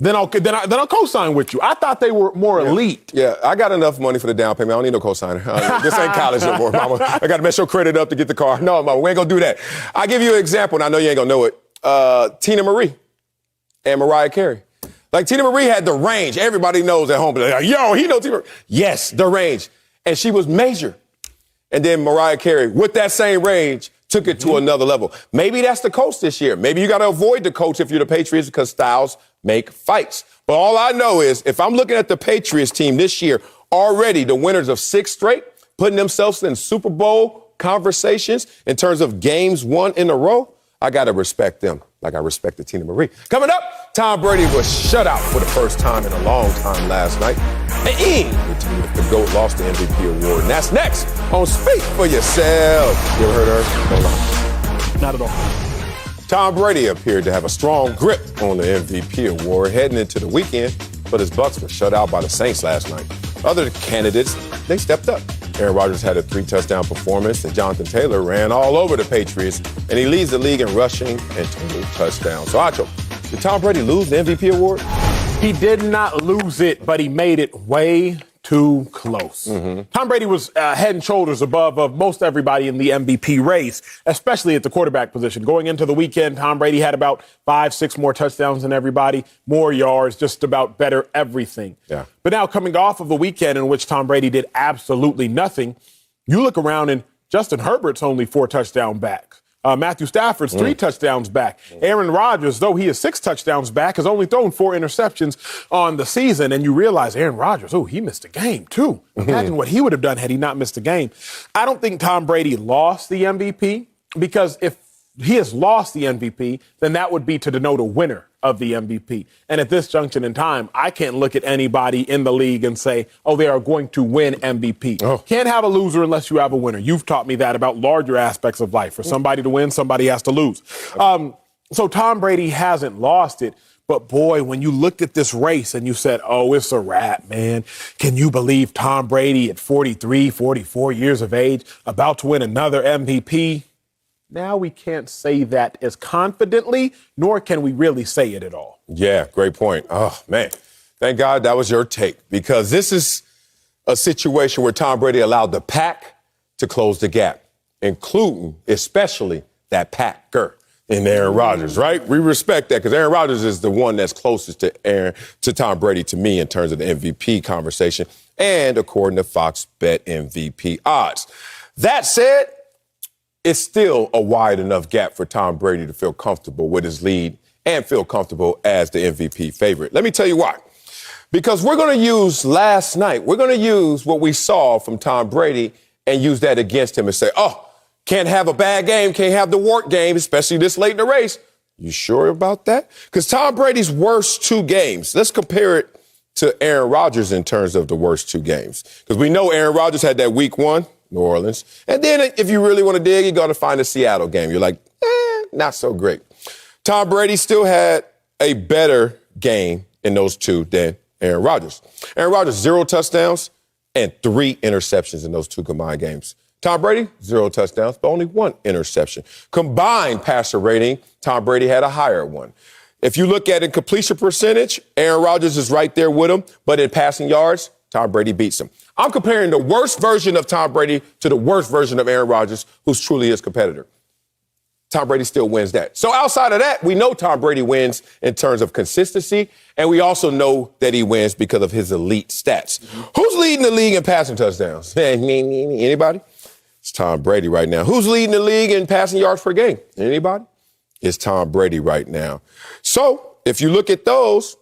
then I'll co-sign with you. I thought they were more elite. Yeah, I got enough money for the down payment. I don't need no co-signer. This ain't college no more, mama. I got to mess your credit up to get the car. No, mama, we ain't going to do that. I'll give you an example, and I know you ain't going to know it. Tina Marie and Mariah Carey. Like, Tina Marie had the range. Everybody knows at home. Like, yo, he knows Tina Marie. Yes, the range. And she was major. And then Mariah Carey, with that same range, took it to another level. Maybe that's the Colts this year. Maybe you got to avoid the Colts if you're the Patriots because styles make fights. But all I know is if I'm looking at the Patriots team this year, already the winners of 6 straight, putting themselves in Super Bowl conversations in terms of games won in a row, I got to respect them like I respected Tina Marie. Coming up, Tom Brady was shut out for the first time in a long time last night. And the team with the GOAT lost the MVP award. And that's next on Speak for Yourself. You ever heard her? Hold on. Not at all. Tom Brady appeared to have a strong grip on the MVP award heading into the weekend, but his Bucs were shut out by the Saints last night. Other candidates, they stepped up. Aaron Rodgers had a 3-touchdown performance, and Jonathan Taylor ran all over the Patriots, and he leads the league in rushing and total touchdowns. So, Acho, did Tom Brady lose the MVP award? He did not lose it, but he made it way too close. Tom Brady was head and shoulders above of most everybody in the MVP race, especially at the quarterback position. Going into the weekend, Tom Brady had about 5-6 more touchdowns than everybody, more yards, just about better everything. Yeah. But now coming off of the weekend in which Tom Brady did absolutely nothing, you look around and Justin Herbert's only 4 touchdown back. Matthew Stafford's 3 touchdowns back. Aaron Rodgers, though he is 6 touchdowns back, has only thrown 4 interceptions on the season. And you realize Aaron Rodgers, he missed a game, too. Imagine what he would have done had he not missed a game. I don't think Tom Brady lost the MVP because if he has lost the MVP, then that would be to denote a winner of the MVP. And at this junction in time, I can't look at anybody in the league and say, they are going to win MVP. Can't have a loser unless you have a winner. You've taught me that about larger aspects of life. For somebody to win, somebody has to lose. So Tom Brady hasn't lost it. But, boy, when you looked at this race and you said, it's a wrap, man. Can you believe Tom Brady at 43, 44 years of age about to win another MVP? Now we can't say that as confidently, nor can we really say it at all. Yeah, great point. Oh, man. Thank God that was your take, because this is a situation where Tom Brady allowed the pack to close the gap, including especially that packer in Aaron Rodgers, right? We respect that because Aaron Rodgers is the one that's closest to Tom Brady to me in terms of the MVP conversation and according to Fox Bet MVP odds. That said, it's still a wide enough gap for Tom Brady to feel comfortable with his lead and feel comfortable as the MVP favorite. Let me tell you why. Because we're going to use last night, we're going to use what we saw from Tom Brady and use that against him and say, can't have a bad game, can't have the wart game, especially this late in the race. You sure about that? Because Tom Brady's worst 2 games, let's compare it to Aaron Rodgers in terms of the worst 2 games. Because we know Aaron Rodgers had that week 1. New Orleans. And then if you really want to dig, you're going to find a Seattle game. You're like, not so great. Tom Brady still had a better game in those 2 than Aaron Rodgers. Aaron Rodgers, 0 touchdowns and 3 interceptions in those 2 combined games. Tom Brady, 0 touchdowns, but only 1 interception. Combined passer rating, Tom Brady had a higher one. If you look at it in completion percentage, Aaron Rodgers is right there with him, but in passing yards, Tom Brady beats him. I'm comparing the worst version of Tom Brady to the worst version of Aaron Rodgers, who's truly his competitor. Tom Brady still wins that. So outside of that, we know Tom Brady wins in terms of consistency, and we also know that he wins because of his elite stats. Who's leading the league in passing touchdowns? Anybody? It's Tom Brady right now. Who's leading the league in passing yards per game? Anybody? It's Tom Brady right now. So if you look at those,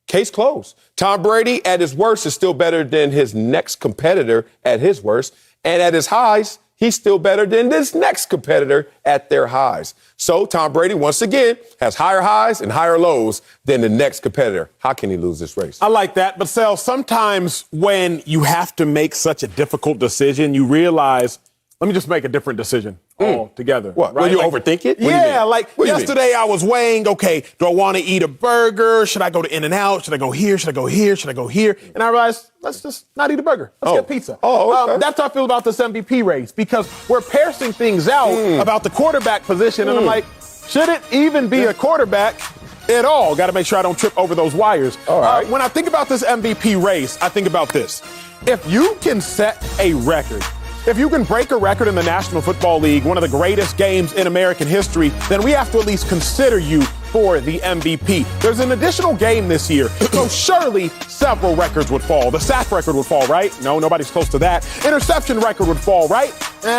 case closed. Tom Brady at his worst is still better than his next competitor at his worst. And at his highs, he's still better than this next competitor at their highs. So Tom Brady, once again, has higher highs and higher lows than the next competitor. How can he lose this race? I like that. But, Sal, sometimes when you have to make such a difficult decision, you realize, let me just make a different decision altogether. What? Right? Will you overthink it? Yeah, like yesterday I was weighing, okay, do I want to eat a burger? Should I go to In-N-Out? Should I go here? Should I go here? Should I go here? And I realized, let's just not eat a burger. Let's get pizza. Okay. That's how I feel about this MVP race, because we're parsing things out about the quarterback position, and I'm like, should it even be a quarterback at all? Got to make sure I don't trip over those wires. All right. When I think about this MVP race, I think about this. If you can set a record, if you can break a record in the National Football League, one of the greatest games in American history, then we have to at least consider you for the MVP. There's an additional game this year, so surely several records would fall. The sack record would fall, right? No, nobody's close to that. Interception record would fall, right?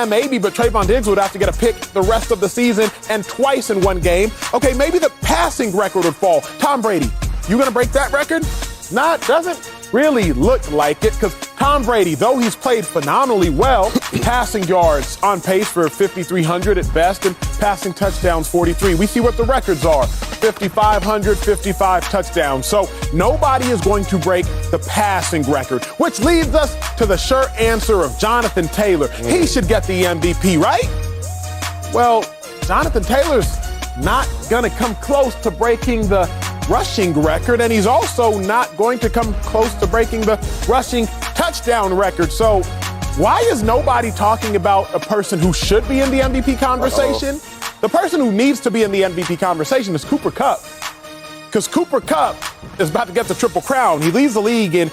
Maybe, but Trayvon Diggs would have to get a pick the rest of the season and twice in one game. Okay, maybe the passing record would fall. Tom Brady, you gonna break that record? Nah, it doesn't really look like it, because Tom Brady, though he's played phenomenally well, passing yards on pace for 5,300 at best, and passing touchdowns 43. We see what the records are: 5,500, 55 touchdowns. So nobody is going to break the passing record, which leads us to the sure answer of Jonathan Taylor. He should get the MVP, right? Well, Jonathan Taylor's not going to come close to breaking the rushing record, and he's also not going to come close to breaking the rushing touchdown record. So why is nobody talking about a person who should be in the MVP conversation? The person who needs to be in the MVP conversation is Cooper Kupp, because Cooper Kupp is about to get the Triple Crown. He leads the league in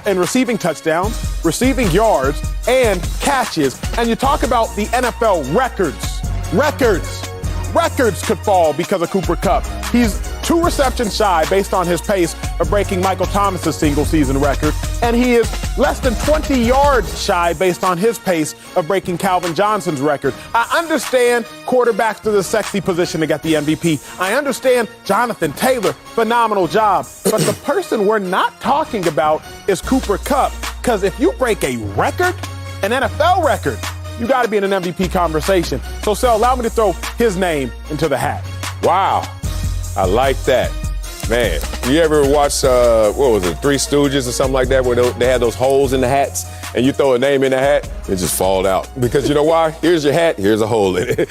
receiving touchdowns, receiving yards, and catches. And you talk about the NFL records. Records could fall because of Cooper Kupp. He's 2 receptions shy based on his pace of breaking Michael Thomas's single-season record, and he is less than 20 yards shy based on his pace of breaking Calvin Johnson's record. I understand quarterbacks are the sexy position to get the MVP. I understand Jonathan Taylor, phenomenal job. But the person we're not talking about is Cooper Kupp, because if you break a record, an NFL record, you got to be in an MVP conversation. So, Sal, allow me to throw his name into the hat. Wow. I like that. Man, you ever watch, what was it, Three Stooges or something like that, where they had those holes in the hats, and you throw a name in the hat, it just fall out. Because you know why? Here's your hat, here's a hole in it.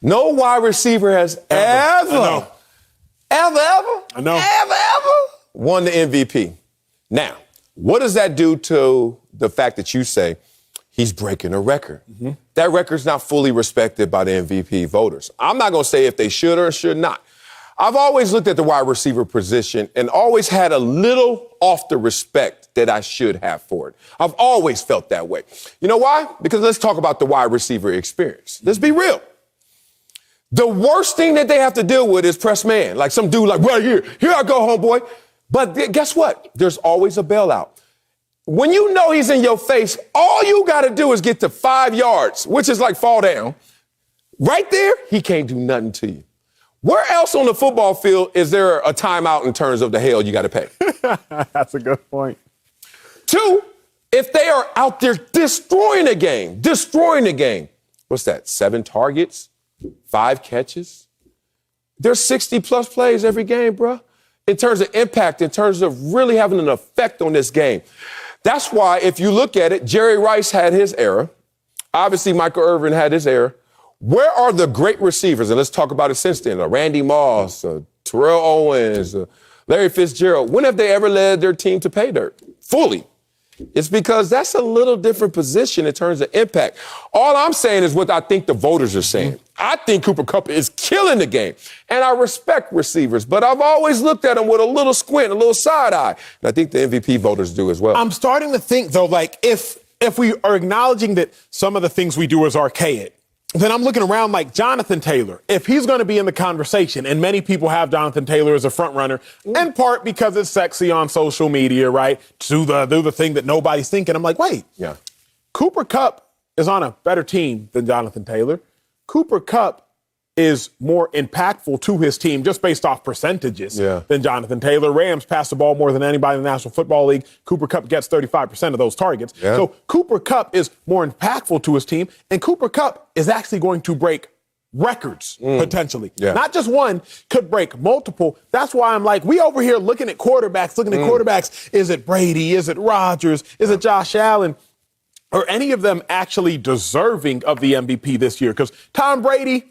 No wide receiver has ever won the MVP. Now, what does that do to the fact that you say he's breaking a record? That record's not fully respected by the MVP voters. I'm not going to say if they should or should not. I've always looked at the wide receiver position and always had a little off the respect that I should have for it. I've always felt that way. You know why? Because let's talk about the wide receiver experience. Let's be real. The worst thing that they have to deal with is press man. Like some dude like, right here I go, homeboy. But guess what? There's always a bailout. When you know he's in your face, all you got to do is get to 5 yards, which is like fall down. Right there, he can't do nothing to you. Where else on the football field is there a timeout in terms of the hell you got to pay? That's a good point. 2, if they are out there destroying the game, what's that, 7 targets, 5 catches? There's 60-plus plays every game, bro, in terms of impact, in terms of really having an effect on this game. That's why, if you look at it, Jerry Rice had his era. Obviously, Michael Irvin had his era. Where are the great receivers? And let's talk about it since then. Randy Moss, Terrell Owens, Larry Fitzgerald. When have they ever led their team to pay dirt fully? It's because that's a little different position in terms of impact. All I'm saying is what I think the voters are saying. I think Cooper Kupp is killing the game, and I respect receivers, but I've always looked at him with a little squint, a little side eye, and I think the MVP voters do as well. I'm starting to think, though, like if we are acknowledging that some of the things we do is archaic, then I'm looking around like Jonathan Taylor. If he's going to be in the conversation, and many people have Jonathan Taylor as a front runner, in part because it's sexy on social media, right? Do the thing that nobody's thinking. I'm like, wait. Yeah. Cooper Kupp is on a better team than Jonathan Taylor. Cooper Kupp is more impactful to his team just based off percentages than Jonathan Taylor. Rams pass the ball more than anybody in the National Football League. Cooper Kupp gets 35% of those targets. Yeah. So Cooper Kupp is more impactful to his team, and Cooper Kupp is actually going to break records, potentially. Yeah. Not just one, could break multiple. That's why I'm like, we over here looking at quarterbacks. Is it Brady? Is it Rodgers? Is it Josh Allen? Are any of them actually deserving of the MVP this year? Because Tom Brady,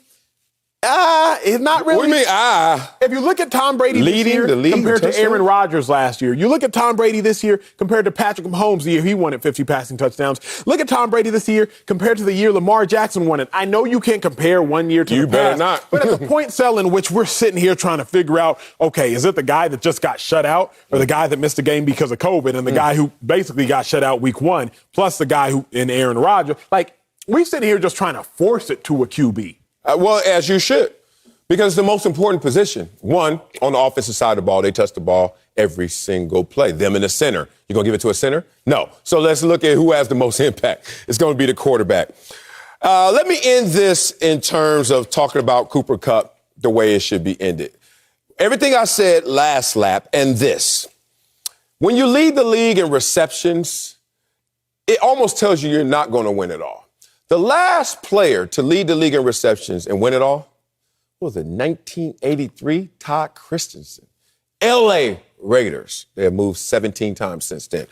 is not really. What do you mean, If you look at Tom Brady this year compared to Aaron Rodgers last year, you look at Tom Brady this year compared to Patrick Mahomes the year he won it 50 passing touchdowns. Look at Tom Brady this year compared to the year Lamar Jackson won it. I know you can't compare one year to the past. You better not. But at the point cell in which we're sitting here trying to figure out, okay, is it the guy that just got shut out or the guy that missed the game because of COVID and the guy who basically got shut out week one plus the guy who in Aaron Rodgers? Like, we're sitting here just trying to force it to a QB. Well, as you should. Because it's the most important position. One, on the offensive side of the ball, they touch the ball every single play. Them in the center. You going to give it to a center? No. So let's look at who has the most impact. It's going to be the quarterback. Let me end this in terms of talking about Cooper Kupp the way it should be ended. Everything I said last lap and this. When you lead the league in receptions, it almost tells you you're not going to win it all. The last player to lead the league in receptions and win it all was it 1983? Todd Christensen. L.A. Raiders. They have moved 17 times since then.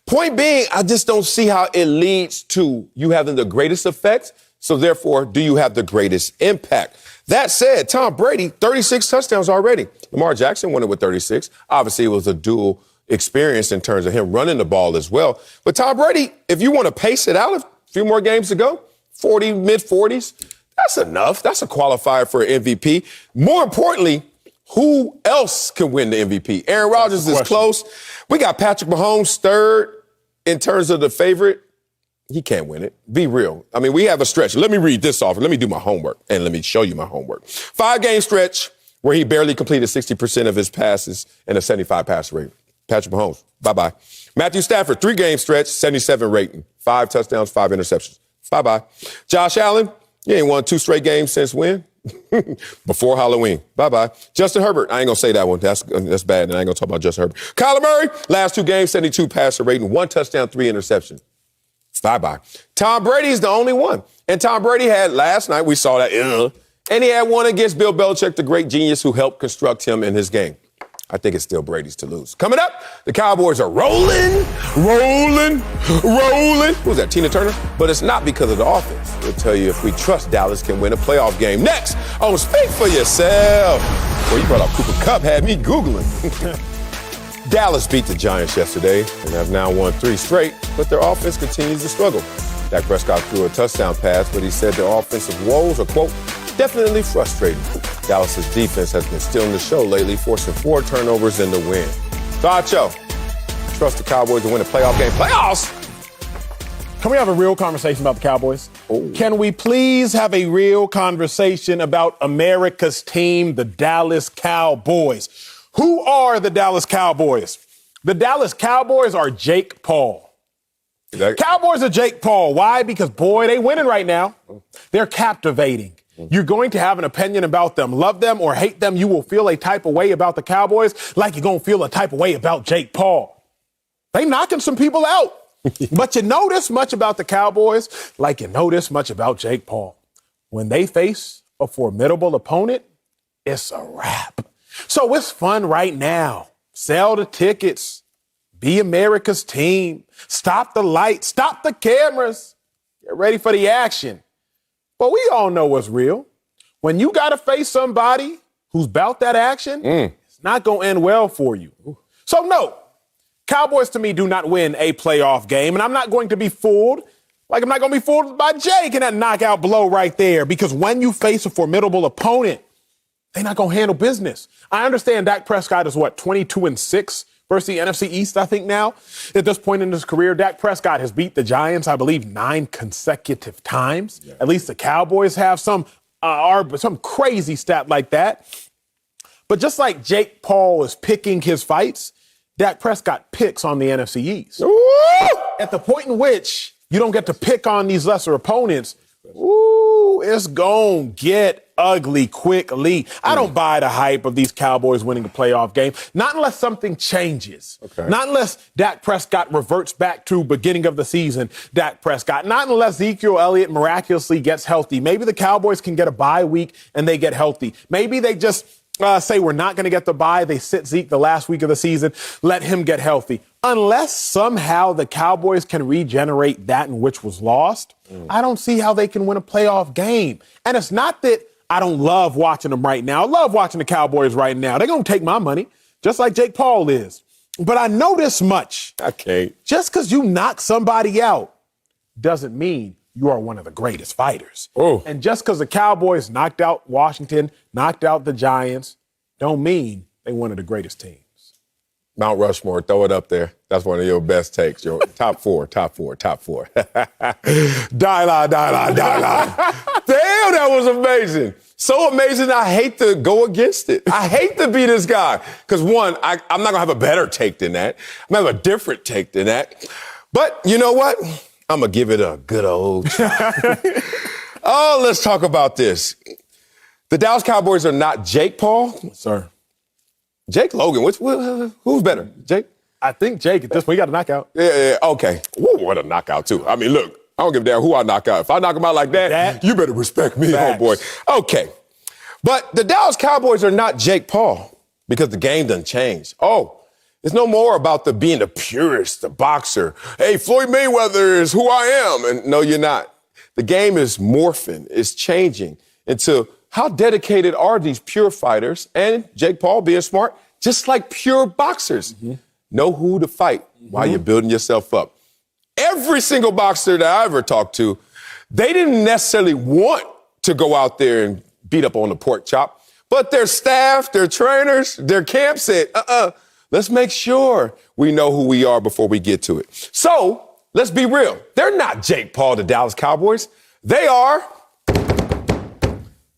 Point being, I just don't see how it leads to you having the greatest effect. So therefore, do you have the greatest impact? That said, Tom Brady, 36 touchdowns already. Lamar Jackson won it with 36. Obviously, it was a dual experience in terms of him running the ball as well. But Tom Brady, if you want to pace it out a few more games to go, 40, mid-40s, that's enough. That's a qualifier for an MVP. More importantly, who else can win the MVP? Aaron Rodgers is close. We got Patrick Mahomes third in terms of the favorite. He can't win it. Be real. I mean, we have a stretch. Let me read this off. Let me do my homework, and let me show you my homework. 5-game stretch where he barely completed 60% of his passes and a 75 passer rating. Patrick Mahomes, bye-bye. Matthew Stafford, 3-game stretch, 77 rating. 5 touchdowns, 5 interceptions. Bye-bye. Josh Allen, you ain't won 2 straight games since when? Before Halloween. Bye-bye. Justin Herbert. I ain't going to say that one. That's bad, and I ain't going to talk about Justin Herbert. Kyler Murray, last 2 games, 72 passer rating, 1 touchdown, 3 interceptions. Bye-bye. Tom Brady's the only one. And Tom Brady had last night, we saw that, and he had one against Bill Belichick, the great genius who helped construct him in his game. I think it's still Brady's to lose. Coming up, the Cowboys are rolling. Who's that, Tina Turner? But it's not because of the offense. We'll tell you if we trust Dallas can win a playoff game. Next on Speak for Yourself. Well, you brought up Cooper Kupp, had me Googling. Dallas beat the Giants yesterday and have now won 3 straight, but their offense continues to struggle. Dak Prescott threw a touchdown pass, but he said their offensive woes are, quote, definitely frustrating. Dallas's defense has been stealing the show lately, forcing 4 turnovers in the win. Dacho, trust the Cowboys to win a playoff game. Playoffs! Can we have a real conversation about the Cowboys? Oh. Can we please have a real conversation about America's team, the Dallas Cowboys? Who are the Dallas Cowboys? The Dallas Cowboys are Jake Paul. Cowboys are Jake Paul. Why? Because, boy, they winning right now. They're captivating. You're going to have an opinion about them. Love them or hate them, you will feel a type of way about the Cowboys like you're going to feel a type of way about Jake Paul. They knocking some people out. But you know this much about the Cowboys like you know this much about Jake Paul. When they face a formidable opponent, it's a wrap. So it's fun right now. Sell the tickets. Be America's team. Stop the lights. Stop the cameras. Get ready for the action. But we all know what's real. When you got to face somebody who's about that action, it's not going to end well for you. So, no, Cowboys to me do not win a playoff game, and I'm not going to be fooled. Like I'm not going to be fooled by Jake and that knockout blow right there, because when you face a formidable opponent, they're not going to handle business. I understand Dak Prescott is, 22-6 versus the NFC East, I think now. At this point in his career, Dak Prescott has beat the Giants, I believe, 9 consecutive times. Yeah. At least the Cowboys have some crazy stat like that. But just like Jake Paul is picking his fights, Dak Prescott picks on the NFC East. Ooh! At the point in which you don't get to pick on these lesser opponents, it's going to get ugly quickly. I don't buy the hype of these Cowboys winning a playoff game. Not unless something changes. Okay. Not unless Dak Prescott reverts back to beginning of the season Dak Prescott. Not unless Ezekiel Elliott miraculously gets healthy. Maybe the Cowboys can get a bye week and they get healthy. Maybe they just say we're not going to get the bye. They sit Zeke the last week of the season. Let him get healthy. Unless somehow the Cowboys can regenerate that in which was lost, I don't see how they can win a playoff game. And it's not that I don't love watching them right now. I love watching the Cowboys right now. They're going to take my money, just like Jake Paul is. But I know this much. Okay. Just because you knock somebody out doesn't mean you are one of the greatest fighters. Oh. And just because the Cowboys knocked out Washington, knocked out the Giants, don't mean they one of the greatest teams. Mount Rushmore, throw it up there. That's one of your best takes. Your top four. Die la. Damn, that was amazing. So amazing, I hate to go against it. I hate to be this guy. Because, one, I'm not going to have a better take than that. I'm going to have a different take than that. But you know what? I'm going to give it a good old try. Oh, let's talk about this. The Dallas Cowboys are not Jake Paul. Sir. Jake Logan. Who's better? Jake? I think Jake at this point, he got a knockout. Yeah, okay. Woo, what a knockout, too. I mean, look, I don't give a damn who I knock out. If I knock him out like that, you better respect me, homeboy. Okay. But the Dallas Cowboys are not Jake Paul because the game done changed. Oh, it's no more about being the purist, the boxer. Hey, Floyd Mayweather is who I am. And no, you're not. The game is morphing. It's changing into how dedicated are these pure fighters and Jake Paul being smart, just like pure boxers. Know who to fight while you're building yourself up. Every single boxer that I ever talked to, they didn't necessarily want to go out there and beat up on the pork chop, but their staff, their trainers, their camp said, let's make sure we know who we are before we get to it. So let's be real. They're not Jake Paul, the Dallas Cowboys. They are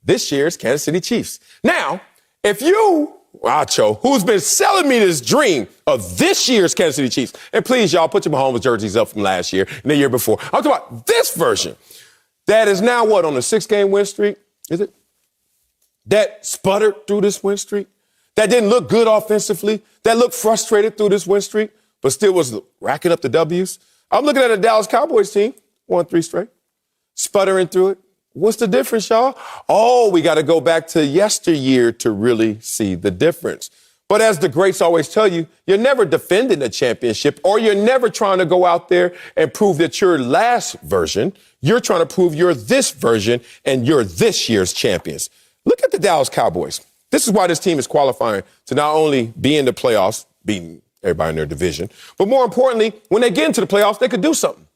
this year's Kansas City Chiefs. Now, if you, Acho, who's been selling me this dream of this year's Kansas City Chiefs, and please, y'all, put your Mahomes jerseys up from last year and the year before. I'm talking about this version that is now, on a 6-game win streak, is it? That sputtered through this win streak, that didn't look good offensively, that looked frustrated through this win streak, but still was racking up the W's. I'm looking at a Dallas Cowboys team, won 3 straight, sputtering through it. What's the difference, y'all? Oh, we got to go back to yesteryear to really see the difference. But as the greats always tell you, you're never defending a championship, or you're never trying to go out there and prove that you're last version. You're trying to prove you're this version and you're this year's champions. Look at the Dallas Cowboys. This is why this team is qualifying to not only be in the playoffs, beating everybody in their division, but more importantly, when they get into the playoffs, they could do something.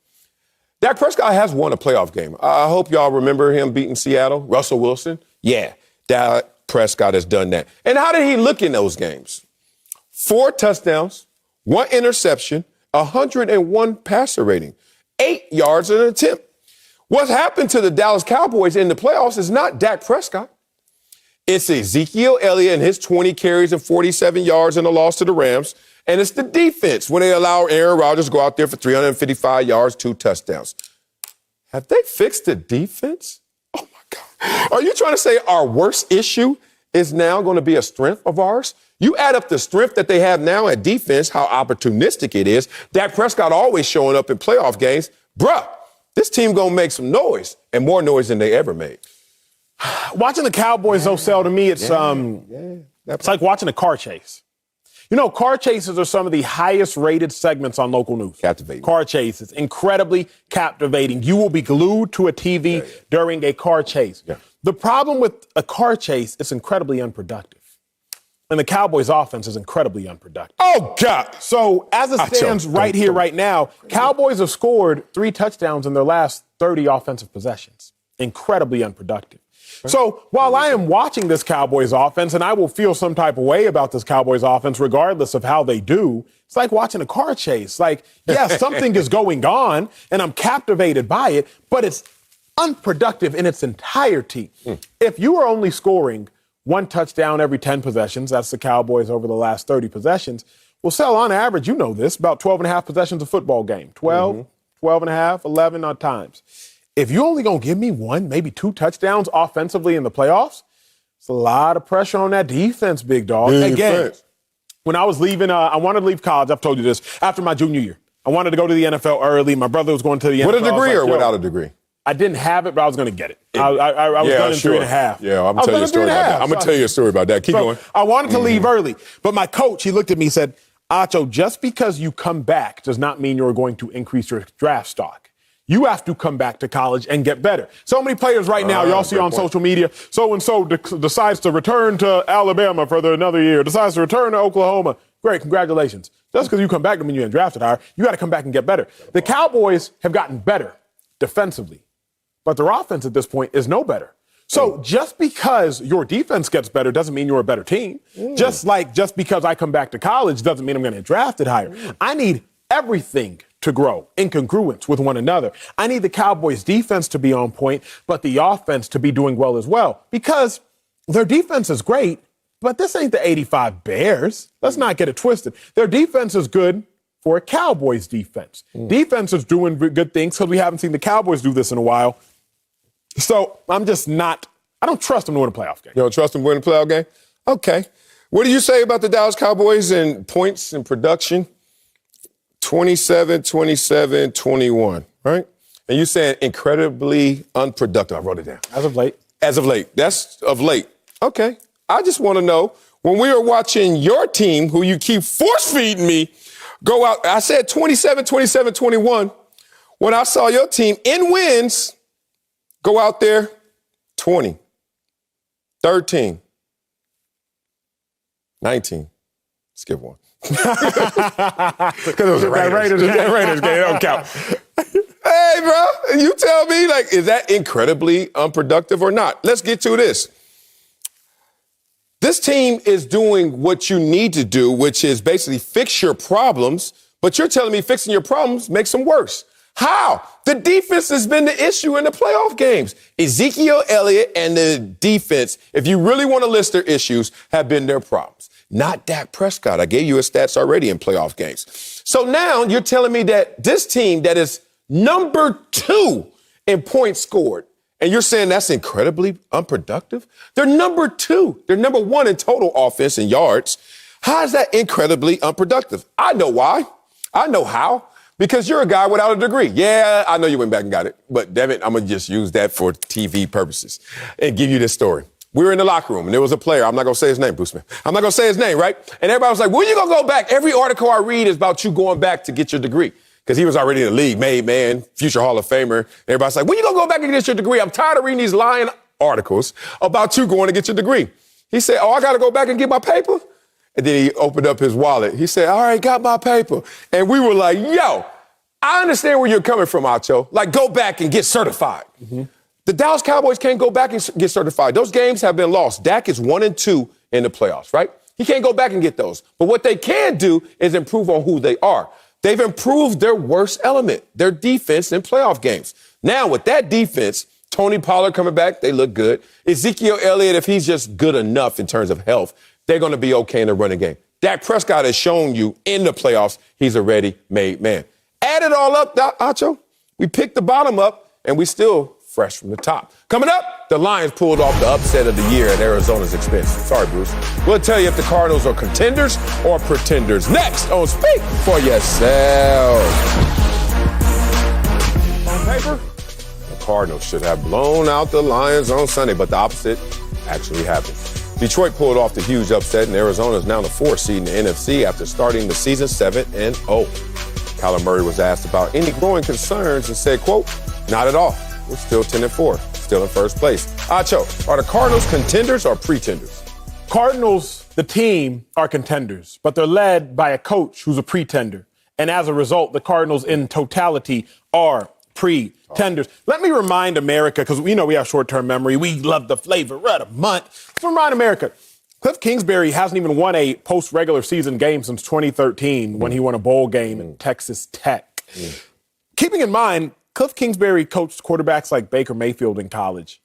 Dak Prescott has won a playoff game. I hope y'all remember him beating Seattle. Russell Wilson. Yeah, Dak Prescott has done that. And how did he look in those games? 4 touchdowns, 1 interception, 101 passer rating, 8 yards an attempt. What's happened to the Dallas Cowboys in the playoffs is not Dak Prescott. It's Ezekiel Elliott and his 20 carries and 47 yards in a loss to the Rams. And it's the defense when they allow Aaron Rodgers to go out there for 355 yards, 2 touchdowns. Have they fixed the defense? Oh, my God. Are you trying to say our worst issue is now going to be a strength of ours? You add up the strength that they have now at defense, how opportunistic it is. Dak Prescott always showing up in playoff games. Bruh, this team going to make some noise, and more noise than they ever made. Watching the Cowboys, though, Sel, to me, it's like watching a car chase. You know, car chases are some of the highest rated segments on local news. Captivating. Car chases, incredibly captivating. You will be glued to a TV during a car chase. Yeah. The problem with a car chase, it's incredibly unproductive. And the Cowboys' offense is incredibly unproductive. Oh, God. So as it stands right here, right now, Cowboys have scored 3 touchdowns in their last 30 offensive possessions. Incredibly unproductive. So while I am watching this Cowboys offense, and I will feel some type of way about this Cowboys offense regardless of how they do, it's like watching a car chase. Like, yes, something is going on, and I'm captivated by it, but it's unproductive in its entirety. If you are only scoring 1 touchdown every 10 possessions, that's the Cowboys over the last 30 possessions, well, Sel, on average, you know this, about 12 and a half possessions a football game. 12, 12 and a half, 11 on times. if you only going to give me 1, maybe 2 touchdowns offensively in the playoffs, it's a lot of pressure on that defense, big dog. Again, when I was leaving, I wanted to leave college. I've told you this, after my junior year. I wanted to go to the NFL early. My brother was going to the NFL. With a degree or without a degree? I didn't have it, but I was going to get it. I was done in 3.5. Yeah, I'm going to tell you a story about that. I'm going to tell you a story about that. Keep going. I wanted to leave early, but my coach, he looked at me and said, Acho, just because you come back does not mean you're going to increase your draft stock. You have to come back to college and get better. So many players right now, y'all see on social media, so-and-so decides to return to Alabama for another year, decides to return to Oklahoma. Great, congratulations. Just because you come back doesn't mean you ain't drafted higher. You got to come back and get better. The Cowboys have gotten better defensively, but their offense at this point is no better. So just because your defense gets better doesn't mean you're a better team. Just because I come back to college doesn't mean I'm going to get drafted higher. I need everything to grow in congruence with one another. I need the Cowboys defense to be on point, but the offense to be doing well as well, because their defense is great, but this ain't the 85 Bears. Let's not get it twisted. Their defense is good for a Cowboys defense. Defense is doing good things because we haven't seen the Cowboys do this in a while. So I'm just not – I don't trust them to win a playoff game. You don't trust them to win a playoff game? Okay. What do you say about the Dallas Cowboys in points and production? 27, 27, 21, right? And you said incredibly unproductive. I wrote it down. As of late. As of late. That's of late. Okay. I just want to know, when we were watching your team, who you keep force-feeding me, go out – I said 27, 27, 21. When I saw your team in wins – go out there, 20, 13, 19. Skip one. Because it was a Raiders game. It don't count. Hey, bro, you tell me, is that incredibly unproductive or not? Let's get to this. This team is doing what you need to do, which is basically fix your problems, but you're telling me fixing your problems makes them worse. How? The defense has been the issue in the playoff games. Ezekiel Elliott and the defense, if you really want to list their issues, have been their problems. Not Dak Prescott. I gave you his stats already in playoff games. So now you're telling me that this team that is number 2 in points scored, and you're saying that's incredibly unproductive? They're number 2. They're number 1 in total offense and yards. How is that incredibly unproductive? I know why. I know how. Because you're a guy without a degree. Yeah, I know you went back and got it, but damn it, I'm going to just use that for TV purposes and give you this story. We were in the locker room, and there was a player. I'm not going to say his name, Bruce Smith. I'm not going to say his name, right? And everybody was like, when are you going to go back? Every article I read is about you going back to get your degree. Because he was already in the league, made man, future Hall of Famer. Everybody's like, when are you going to go back and get your degree? I'm tired of reading these lying articles about you going to get your degree. He said, I got to go back and get my paper? And then he opened up his wallet. He said, all right, got my paper. And we were like, yo, I understand where you're coming from, Acho. Go back and get certified. The Dallas Cowboys can't go back and get certified. Those games have been lost. Dak is 1-2 in the playoffs, right? He can't go back and get those. But what they can do is improve on who they are. They've improved their worst element, their defense in playoff games. Now, with that defense, Tony Pollard coming back, they look good. Ezekiel Elliott, if he's just good enough in terms of health, they're going to be okay in the running game. Dak Prescott has shown you in the playoffs he's a ready-made man. Add it all up, Acho. We picked the bottom up, and we still fresh from the top. Coming up, the Lions pulled off the upset of the year at Arizona's expense. Sorry, Bruce. We'll tell you if the Cardinals are contenders or pretenders. Next on Speak for Yourself. On paper, the Cardinals should have blown out the Lions on Sunday, but the opposite actually happened. Detroit pulled off the huge upset, and Arizona is now the 4th seed in the NFC after starting the season 7-0. Kyler Murray was asked about any growing concerns and said, quote, not at all. We're still 10-4, still in first place. Acho, are the Cardinals contenders or pretenders? Cardinals, the team, are contenders, but they're led by a coach who's a pretender. And as a result, the Cardinals in totality are pretenders. Let me remind America, because we know we have short-term memory. We love the flavor of the month. Let's remind America, Cliff Kingsbury hasn't even won a post-regular season game since 2013 when he won a bowl game at Texas Tech. Keeping in mind, Cliff Kingsbury coached quarterbacks like Baker Mayfield in college.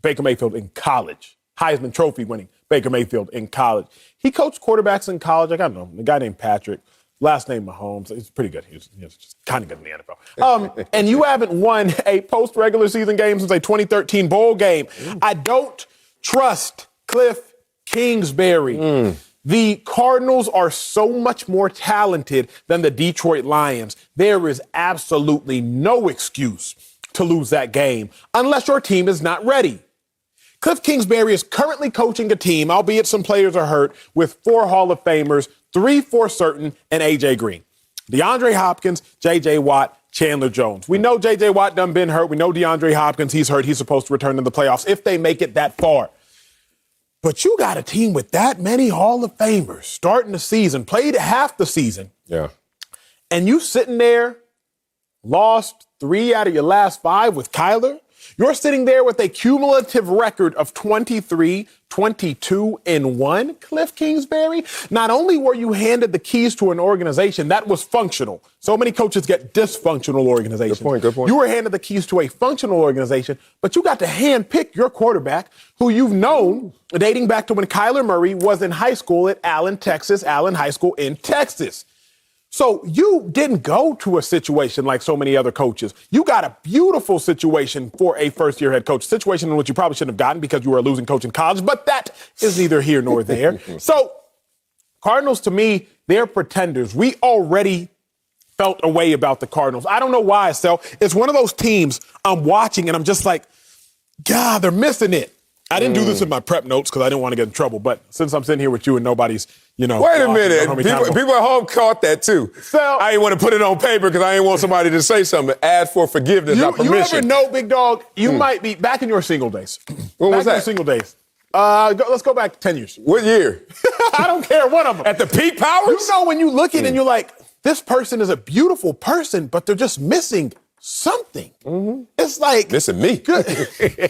Heisman Trophy winning Baker Mayfield in college. He coached quarterbacks in college, like, I don't know, a guy named Patrick, Last name Mahomes. He's pretty good. He's just kind of good in the NFL. And you haven't won a post-regular season game since a 2013 bowl game. I don't trust Cliff Kingsbury. The Cardinals are so much more talented than the Detroit Lions. There is absolutely no excuse to lose that game unless your team is not ready. Cliff Kingsbury is currently coaching a team, albeit some players are hurt, with 4 Hall of Famers, 3 for certain, and A.J. Green. DeAndre Hopkins, J.J. Watt, Chandler Jones. We know J.J. Watt done been hurt. We know DeAndre Hopkins, he's hurt. He's supposed to return in the playoffs if they make it that far. But you got a team with that many Hall of Famers starting the season, played half the season. Yeah. And you sitting there, lost 3 out of your last 5 with Kyler. You're sitting there with a cumulative record of 23, 22, and 1, Cliff Kingsbury. Not only were you handed the keys to an organization that was functional. So many coaches get dysfunctional organizations. Good point. You were handed the keys to a functional organization, but you got to handpick your quarterback, who you've known dating back to when Kyler Murray was in high school at Allen High School in Texas. So you didn't go to a situation like so many other coaches. You got a beautiful situation for a first-year head coach, a situation in which you probably shouldn't have gotten because you were a losing coach in college, but that is neither here nor there. So Cardinals, to me, they're pretenders. We already felt a way about the Cardinals. I don't know why, Sel. It's one of those teams I'm watching, and I'm just like, God, they're missing it. I didn't do this in my prep notes because I didn't want to get in trouble, but since I'm sitting here with you and nobody's, Wait a minute. People at home caught that, too. So, I didn't want to put it on paper because I didn't want somebody to say something. Ask for forgiveness, not permission. You ever know, big dog, you might be back in your single days. When was that? Back in your single days. Let's go back 10 years. What year? I don't care, one of them. At the peak powers? You know when you look at it and you're like, this person is a beautiful person, but they're just missing something. It's like missing me. Good.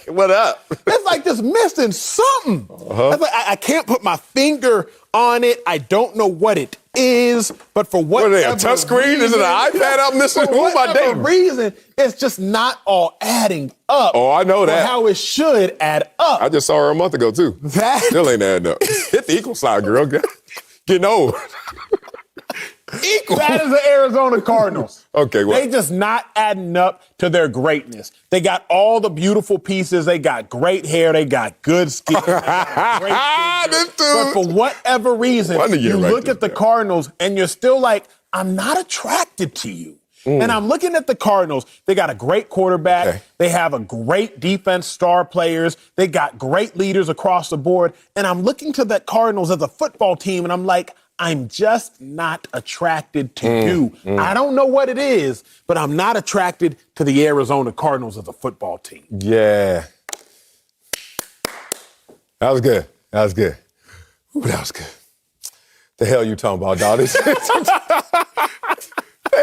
What up? It's like just missing something. It's like I can't put my finger on it. I don't know what it is, but for whatever reason, a touchscreen? Is it an iPad I'm missing? For whatever reason, it's just not all adding up. Oh, I know that. How it should add up. I just saw her a month ago too. That still ain't adding up. Hit the equal side, girl. Getting old. Equal. That is the Arizona Cardinals. Okay, well. They just not adding up to their greatness. They got all the beautiful pieces. They got great hair. They got good skin. But for whatever reason, you look at the Cardinals and you're still like, I'm not attracted to you. And I'm looking at the Cardinals. They got a great quarterback. Okay. They have a great defense, star players. They got great leaders across the board. And I'm looking to the Cardinals as a football team, and I'm like, I'm just not attracted to you. I don't know what it is, but I'm not attracted to the Arizona Cardinals as a football team. Yeah. That was good. Ooh, that was good. The hell you talking about, dog? They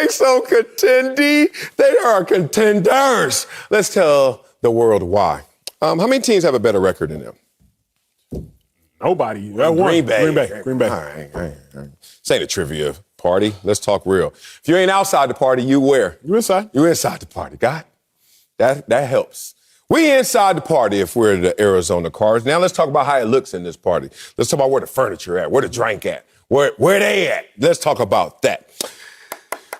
so contendy. They are contenders. Let's tell the world why. How many teams have a better record than them? Nobody. Green Bay. All right. This ain't a trivia party. Let's talk real. If you ain't outside the party, you where? You inside. You inside the party. God, that helps. We inside the party if we're the Arizona Cardinals. Now let's talk about how it looks in this party. Let's talk about where the furniture at, where the drink at, where they at. Let's talk about that.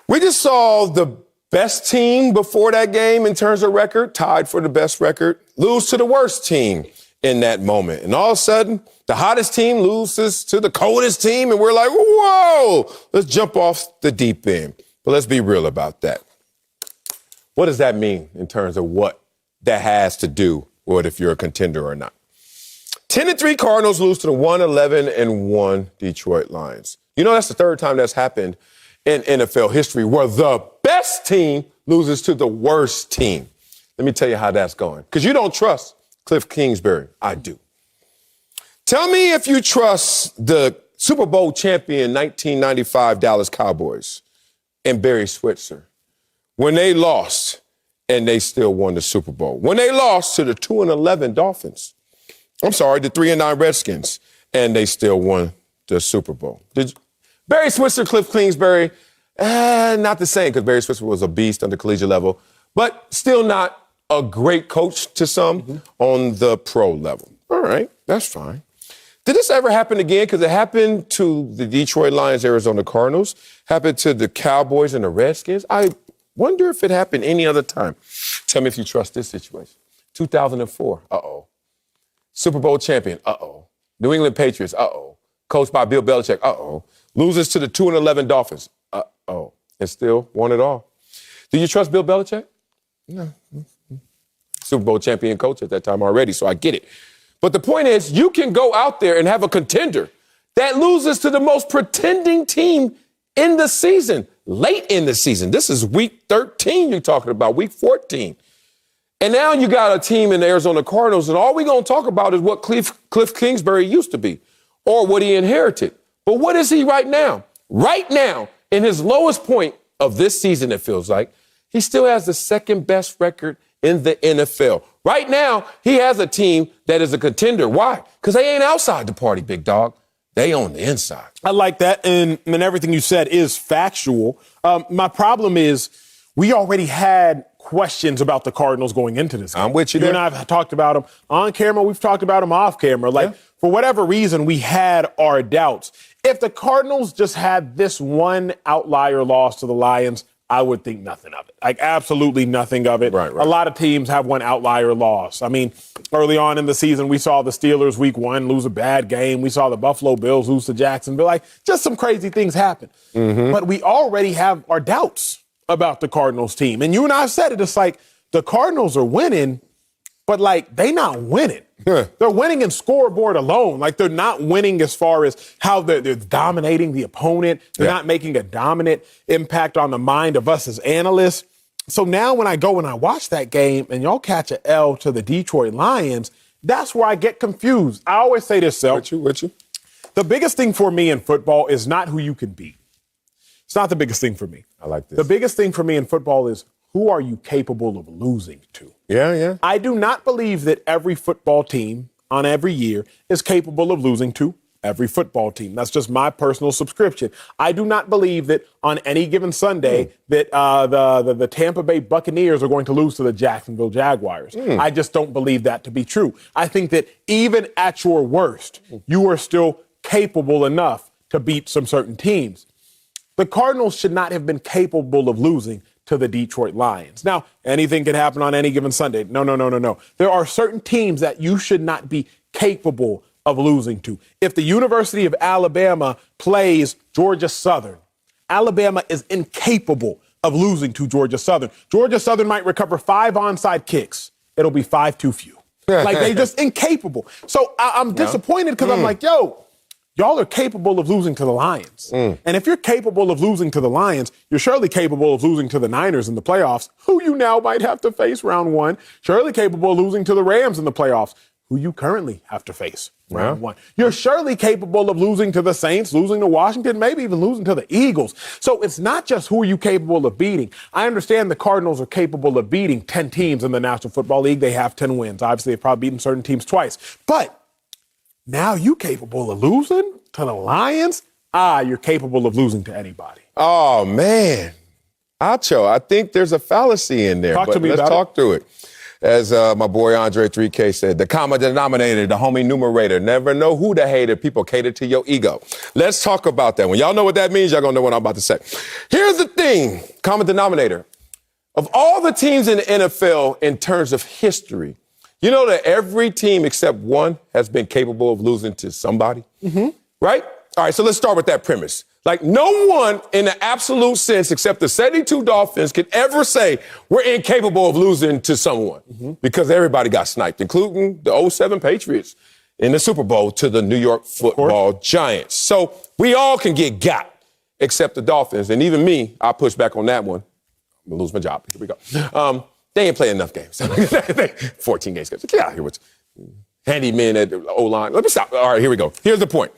We just saw the best team before that game in terms of record, tied for the best record, lose to the worst team in that moment. And all of a sudden, the hottest team loses to the coldest team, and we're like, whoa, let's jump off the deep end. But let's be real about that. What does that mean in terms of what that has to do with if you're a contender or not? 10-3 Cardinals lose to the 1-11-1 Detroit Lions. You know, that's the third time that's happened in NFL history where the best team loses to the worst team. Let me tell you how that's going. Because you don't trust Cliff Kingsbury. I do. Tell me if you trust the Super Bowl champion 1995 Dallas Cowboys and Barry Switzer when they lost and they still won the Super Bowl. When they lost to the 2-11 Dolphins. The 3-9 Redskins, and they still won the Super Bowl. Barry Switzer, Cliff Kingsbury, not the same because Barry Switzer was a beast on the collegiate level, but still not a great coach to some on the pro level. All right, that's fine. Did this ever happen again? Because it happened to the Detroit Lions, Arizona Cardinals, happened to the Cowboys and the Redskins. I wonder if it happened any other time. Tell me if you trust this situation. 2004, uh-oh. Super Bowl champion, uh-oh. New England Patriots, uh-oh. Coached by Bill Belichick, uh-oh. Loses to the 2-11 Dolphins, uh-oh. And still won it all. Do you trust Bill Belichick? No. Super Bowl champion coach at that time already, so I get it. But the point is, you can go out there and have a contender that loses to the most pretending team in the season, late in the season. This is week 13 you're talking about, week 14. And now you got a team in the Arizona Cardinals, and all we're going to talk about is what Cliff Kingsbury used to be or what he inherited. But what is he right now? Right now, in his lowest point of this season, it feels like, he still has the second best record in the NFL. Right now, he has a team that is a contender. Why? Because they ain't outside the party, big dog. They on the inside. I like that, and everything you said is factual. My problem is we already had questions about the Cardinals going into this game. I'm with you there. You and I have talked about them on camera. We've talked about them off camera. For whatever reason, we had our doubts. If the Cardinals just had this one outlier loss to the Lions, I would think nothing of it. Absolutely nothing of it. Right. A lot of teams have one outlier loss. I mean, early on in the season, we saw the Steelers week 1 lose a bad game. We saw the Buffalo Bills lose to Jacksonville. Just some crazy things happen. Mm-hmm. But we already have our doubts about the Cardinals team. And you and I have said it. It's like the Cardinals are winning, but they not winning. They're winning in scoreboard alone. They're not winning as far as how they're dominating the opponent. They're not making a dominant impact on the mind of us as analysts. So now when I go and I watch that game and y'all catch an L to the Detroit Lions, that's where I get confused. I always say this, Sel. With you. The biggest thing for me in football is not who you can beat. It's not the biggest thing for me. I like this. The biggest thing for me in football is who are you capable of losing to? Yeah. I do not believe that every football team on every year is capable of losing to every football team. That's just my personal subscription. I do not believe that on any given Sunday that the Tampa Bay Buccaneers are going to lose to the Jacksonville Jaguars. I just don't believe that to be true. I think that even at your worst, you are still capable enough to beat some certain teams. The Cardinals should not have been capable of losing to the Detroit Lions. Now, anything can happen on any given Sunday. No. There are certain teams that you should not be capable of losing to. If the University of Alabama plays Georgia Southern, Alabama is incapable of losing to Georgia Southern. Georgia Southern might recover 5 onside kicks. It'll be 5 too few. They're just incapable. So I'm disappointed because I'm like, y'all are capable of losing to the Lions. And if you're capable of losing to the Lions, you're surely capable of losing to the Niners in the playoffs, who you now might have to face round 1. Surely capable of losing to the Rams in the playoffs, who you currently have to face round 1. You're surely capable of losing to the Saints, losing to Washington, maybe even losing to the Eagles. So it's not just who are you capable of beating. I understand the Cardinals are capable of beating 10 teams in the National Football League. They have 10 wins. Obviously, they've probably beaten certain teams twice. But now you capable of losing to the Lions? You're capable of losing to anybody. Oh, man. Acho, I think there's a fallacy in there. Talk to me about it. Let's talk through it. As my boy Andre 3K said, the common denominator, the homie numerator, never know who the hater. People cater to your ego. Let's talk about that. When y'all know what that means, y'all gonna know what I'm about to say. Here's the thing, common denominator. Of all the teams in the NFL in terms of history, you know that every team except one has been capable of losing to somebody? Right? All right, so let's start with that premise. No one in the absolute sense except the 72 Dolphins could ever say we're incapable of losing to someone because everybody got sniped, including the 07 Patriots in the Super Bowl to the New York Football Giants. So we all can get got except the Dolphins. And even me, I push back on that one. I'm going to lose my job. Here we go. They ain't playing enough games. 14 games. Get out of here with handyman at the O-line. Let me stop. All right, here we go. Here's the point.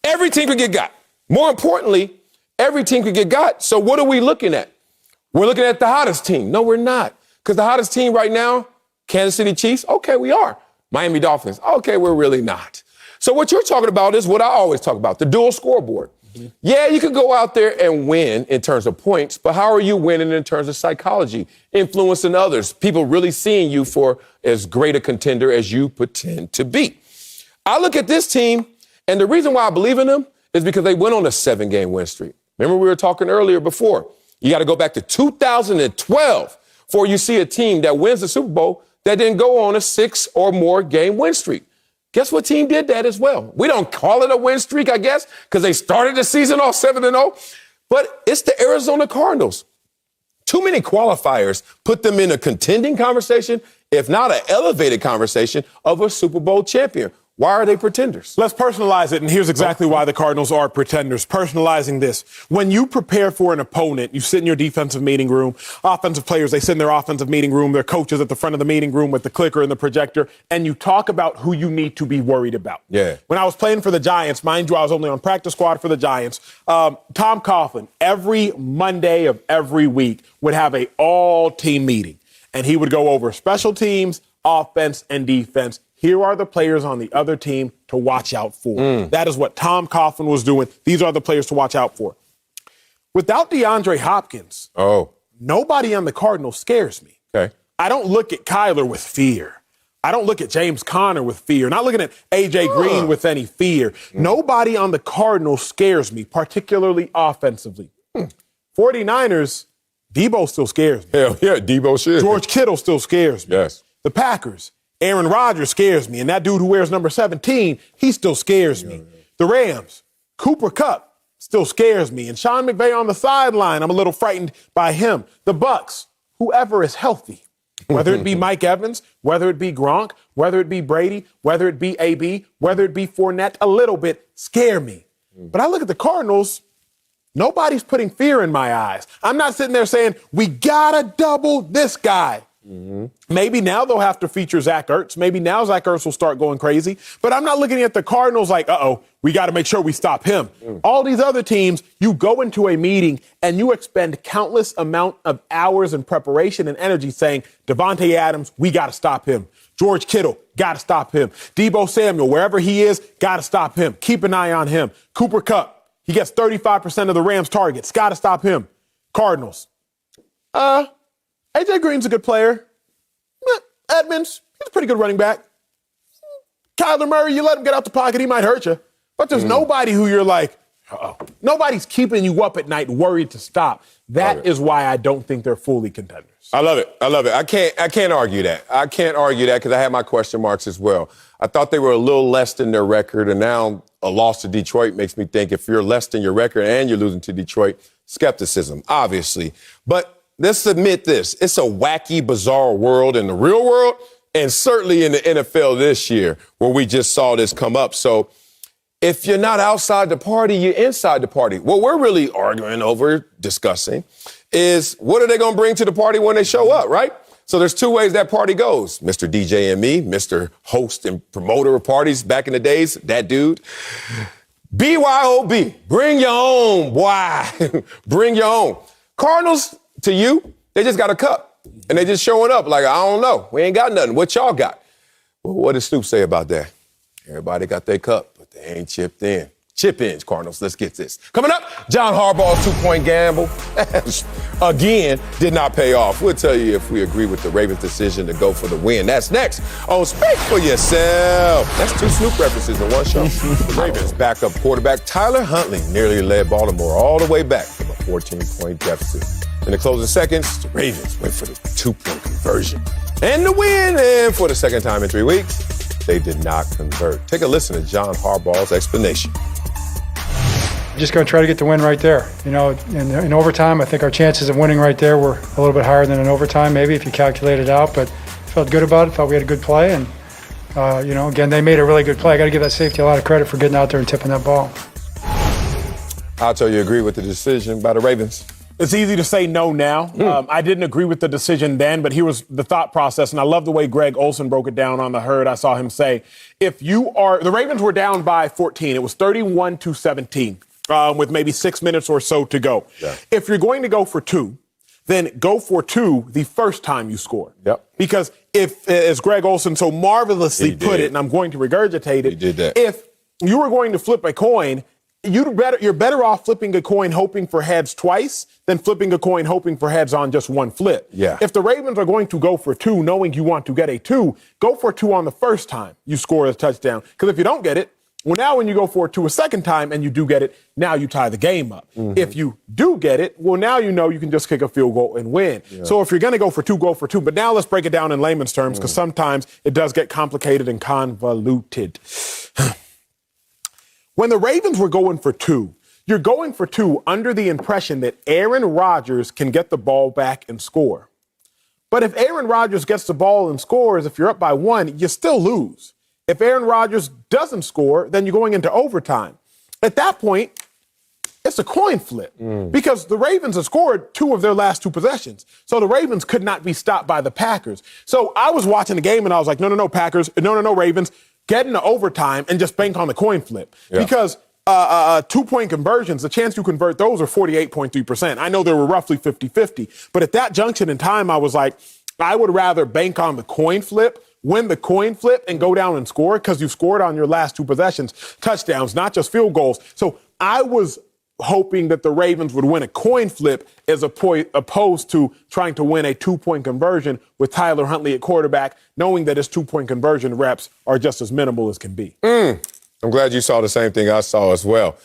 Every team could get got. More importantly, every team could get got. So what are we looking at? We're looking at the hottest team. No, we're not. Because the hottest team right now, Kansas City Chiefs, okay, we are. Miami Dolphins, okay, we're really not. So what you're talking about is what I always talk about, the dual scoreboard. Yeah, you could go out there and win in terms of points, but how are you winning in terms of psychology, influencing others, people really seeing you for as great a contender as you pretend to be? I look at this team, And the reason why I believe in them is because they went on a 7-game win streak. Remember we were talking earlier before. You got to go back to 2012 before you see a team that wins the Super Bowl that didn't go on a 6 or more game win streak. Guess what team did that as well? We don't call it a win streak, I guess, because they started the season off 7-0. But it's the Arizona Cardinals. Too many qualifiers put them in a contending conversation, if not an elevated conversation, of a Super Bowl champion. Why are they pretenders? Let's personalize it, and here's exactly why the Cardinals are pretenders. Personalizing this. When you prepare for an opponent, you sit in your defensive meeting room. Offensive players, they sit in their offensive meeting room. Their coaches at the front of the meeting room with the clicker and the projector, and you talk about who you need to be worried about. Yeah. When I was playing for the Giants, mind you, I was only on practice squad for the Giants. Tom Coughlin, every Monday of every week, would have an all-team meeting, and he would go over special teams, offense, and defense. Here are the players on the other team to watch out for. That is what Tom Coughlin was doing. These are the players to watch out for. Without DeAndre Hopkins, nobody on the Cardinals scares me. Okay. I don't look at Kyler with fear. I don't look at James Conner with fear. Not looking at A.J. Green with any fear. Nobody on the Cardinals scares me, particularly offensively. 49ers, Debo still scares me. Hell yeah, Debo should. George Kittle still scares me. Yes. The Packers, Aaron Rodgers scares me. And that dude who wears number 17, he still scares me. The Rams, Cooper Kupp still scares me. And Sean McVay on the sideline, I'm a little frightened by him. The Bucs, whoever is healthy, whether it be Mike Evans, whether it be Gronk, whether it be Brady, whether it be AB, whether it be Fournette, a little bit scare me. But I look at the Cardinals, nobody's putting fear in my eyes. I'm not sitting there saying, we gotta double this guy. Maybe now they'll have to feature Zach Ertz. Maybe now Zach Ertz will start going crazy. But I'm not looking at the Cardinals like, we got to make sure we stop him. All these other teams, you go into a meeting and you expend countless amount of hours and preparation and energy saying, Devontae Adams, we got to stop him. George Kittle, got to stop him. Debo Samuel, wherever he is, got to stop him. Keep an eye on him. Cooper Kupp, he gets 35% of the Rams' targets. Got to stop him. Cardinals. A.J. Green's a good player. Edmonds, he's a pretty good running back. Kyler Murray, you let him get out the pocket, he might hurt you. But there's nobody who you're like, nobody's keeping you up at night worried to stop. That is why I don't think they're fully contenders. I love it. I love it. I can't argue that. I can't argue that because I have my question marks as well. I thought they were a little less than their record, and now a loss to Detroit makes me think if you're less than your record and you're losing to Detroit, skepticism, obviously. But let's admit this. It's a wacky, bizarre world in the real world and certainly in the NFL this year where we just saw this come up. So if you're not outside the party, you're inside the party. What we're really arguing over, discussing, is what are they going to bring to the party when they show up, right? So there's two ways that party goes. Mr. DJ and me, Mr. Host and promoter of parties back in the days, that dude. BYOB, bring your own, boy. Bring your own. Cardinals, to you, they just got a cup. And they just showing up like, I don't know. We ain't got nothing. What y'all got? Well, what does Snoop say about that? Everybody got their cup, but they ain't chipped in. Chip in, Cardinals. Let's get this. Coming up, John Harbaugh's two-point gamble, again, did not pay off. We'll tell you if we agree with the Ravens' decision to go for the win. That's next on Speak for Yourself. That's two Snoop references in one show. The Ravens' backup quarterback, Tyler Huntley, nearly led Baltimore all the way back from a 14-point deficit. In the closing seconds, the Ravens went for the two-point conversion. And the win, and for the second time in 3 weeks, they did not convert. Take a listen to John Harbaugh's explanation. Just going to try to get the win right there. You know, in overtime, I think our chances of winning right there were a little bit higher than in overtime, maybe, if you calculate it out. But felt good about it, felt we had a good play. And, again, they made a really good play. I got to give that safety a lot of credit for getting out there and tipping that ball. I'll tell you agree with the decision by the Ravens. It's easy to say no now. I didn't agree with the decision then, but here was the thought process, and I love the way Greg Olsen broke it down on the herd. I saw him say, the Ravens were down by 14. It was 31-17 with maybe 6 minutes or so to go. Yeah. If you're going to go for two, then go for two the first time you score. Yep. Because if, as Greg Olsen so marvelously put it, and I'm going to regurgitate it, he did that. If you were going to flip a coin, you're better off flipping a coin hoping for heads twice than flipping a coin hoping for heads on just one flip. Yeah. If the Ravens are going to go for two, knowing you want to get a two, go for two on the first time you score a touchdown. Because if you don't get it, Well, now when you go for it a second time and you do get it, now you tie the game up. If you do get it, well, now you know you can just kick a field goal and win. Yeah. So if you're going to go for 2, go for 2. But now let's break it down in layman's terms because sometimes it does get complicated and convoluted. When the Ravens were going for 2, you're going for 2 under the impression that Aaron Rodgers can get the ball back and score. But if Aaron Rodgers gets the ball and scores, if you're up by 1, you still lose. If Aaron Rodgers doesn't score, then you're going into overtime. At that point, it's a coin flip because the Ravens have scored 2 of their last 2 possessions. So the Ravens could not be stopped by the Packers. So I was watching the game and I was like, no, Packers. No, Ravens. Get into overtime and just bank on the coin flip. Yeah. Because 2-point conversions, the chance you convert those are 48.3%. I know they were roughly 50-50. But at that junction in time, I was like, I would rather bank on the coin flip, win the coin flip, and go down and score because you scored on your last 2 possessions, touchdowns, not just field goals. So I was hoping that the Ravens would win a coin flip as opposed to trying to win a 2-point conversion with Tyler Huntley at quarterback, knowing that his 2-point conversion reps are just as minimal as can be. I'm glad you saw the same thing I saw as well.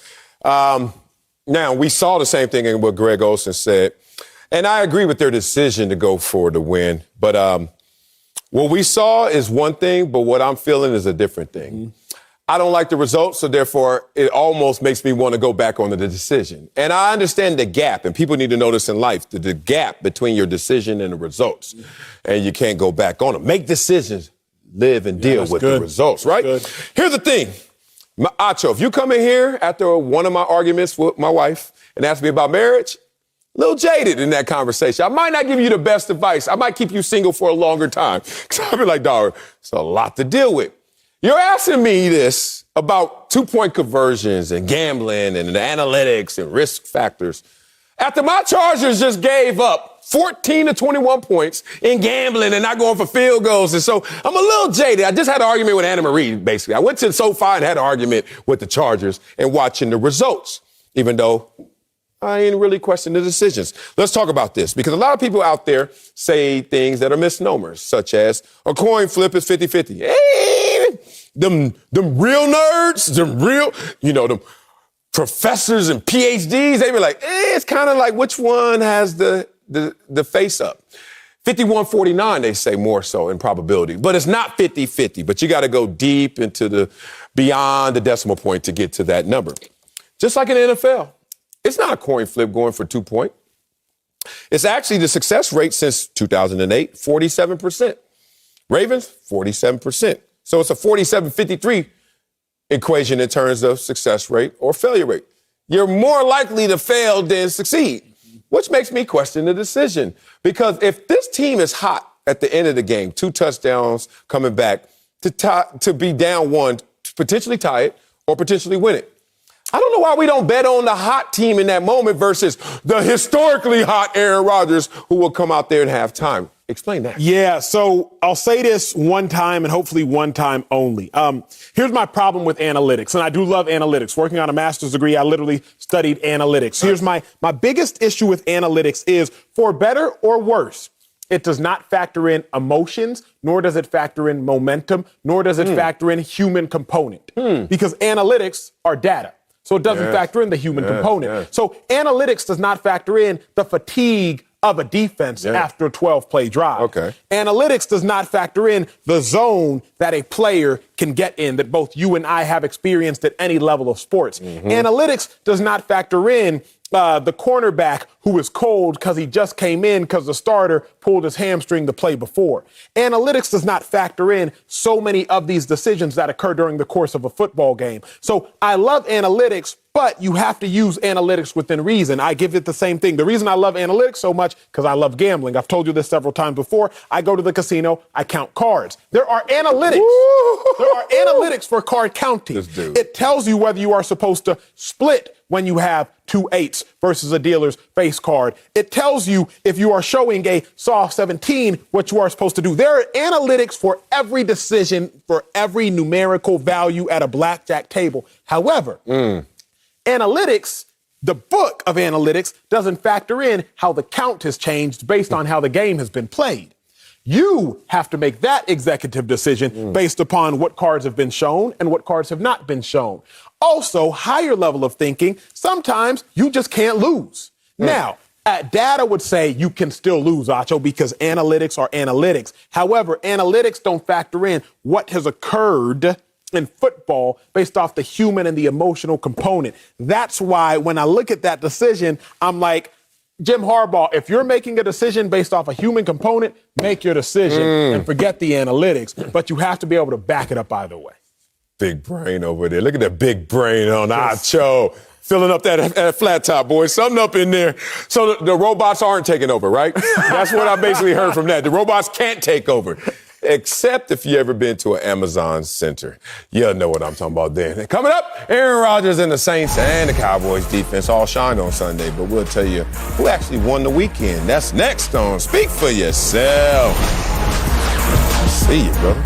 Now, we saw the same thing in what Greg Olsen said, and I agree with their decision to go for the win. But what we saw is one thing, but what I'm feeling is a different thing. I don't like the results, so therefore it almost makes me want to go back on the decision. And I understand the gap, and people need to know this in life, the gap between your decision and the results. And you can't go back on them. Make decisions, live and deal with the results, right? Here's the thing. Acho, if you come in here after one of my arguments with my wife and ask me about marriage, a little jaded in that conversation. I might not give you the best advice. I might keep you single for a longer time. Because I'll be like, dog, it's a lot to deal with. You're asking me this about 2-point conversions and gambling and the analytics and risk factors. After my Chargers just gave up 14 to 21 points in gambling and not going for field goals. And so I'm a little jaded. I just had an argument with Anna Marie, basically. I went to the SoFi and had an argument with the Chargers and watching the results, even though I ain't really question the decisions. Let's talk about this because a lot of people out there say things that are misnomers, such as a coin flip is 50-50. Hey, them real nerds, them professors and PhDs, they be like, it's kind of like which one has the face up. 51-49, they say more so in probability, but it's not 50-50, but you got to go deep into beyond the decimal point to get to that number. Just like in the NFL. It's not a coin flip going for 2-point. It's actually the success rate since 2008, 47%. Ravens, 47%. So it's a 47-53 equation in terms of success rate or failure rate. You're more likely to fail than succeed, which makes me question the decision. Because if this team is hot at the end of the game, 2 touchdowns coming back to be down 1, to potentially tie it or potentially win it. I don't know why we don't bet on the hot team in that moment versus the historically hot Aaron Rodgers who will come out there in halftime. Explain that. Yeah, so I'll say this one time and hopefully one time only. Here's my problem with analytics, and I do love analytics. Working on a master's degree, I literally studied analytics. Here's my biggest issue with analytics is, for better or worse, it does not factor in emotions, nor does it factor in momentum, nor does it factor in human component. Because analytics are data. So it doesn't factor in the human component. So analytics does not factor in the fatigue of a defense after a 12-play drive. Okay. Analytics does not factor in the zone that a player can get in that both you and I have experienced at any level of sports. Analytics does not factor in the cornerback who is cold because he just came in because the starter pulled his hamstring the play before. Analytics does not factor in so many of these decisions that occur during the course of a football game. So I love analytics, but you have to use analytics within reason. I give it the same thing. The reason I love analytics so much, because I love gambling. I've told you this several times before. I go to the casino, I count cards. There are analytics. There are analytics for card counting. It tells you whether you are supposed to split when you have 2 8s versus a dealer's face card. It tells you if you are showing a soft 17, what you are supposed to do. There are analytics for every decision, for every numerical value at a blackjack table. However, analytics, the book of analytics, doesn't factor in how the count has changed based on how the game has been played. You have to make that executive decision based upon what cards have been shown and what cards have not been shown. Also, higher level of thinking, sometimes you just can't lose. Now, data would say you can still lose, Acho, because analytics are analytics. However, analytics don't factor in what has occurred in football based off the human and the emotional component. That's why when I look at that decision, I'm like, Jim Harbaugh, if you're making a decision based off a human component, make your decision and forget the analytics. But you have to be able to back it up either way. Big brain over there. Look at that big brain on Acho. Filling up that flat top, boys. Something up in there. So the robots aren't taking over, right? That's what I basically heard from that. The robots can't take over. Except if you ever been to an Amazon center. You'll know what I'm talking about then. And coming up, Aaron Rodgers and the Saints and the Cowboys defense all shined on Sunday, but we'll tell you who actually won the weekend. That's next on Speak for Yourself. See you, brother.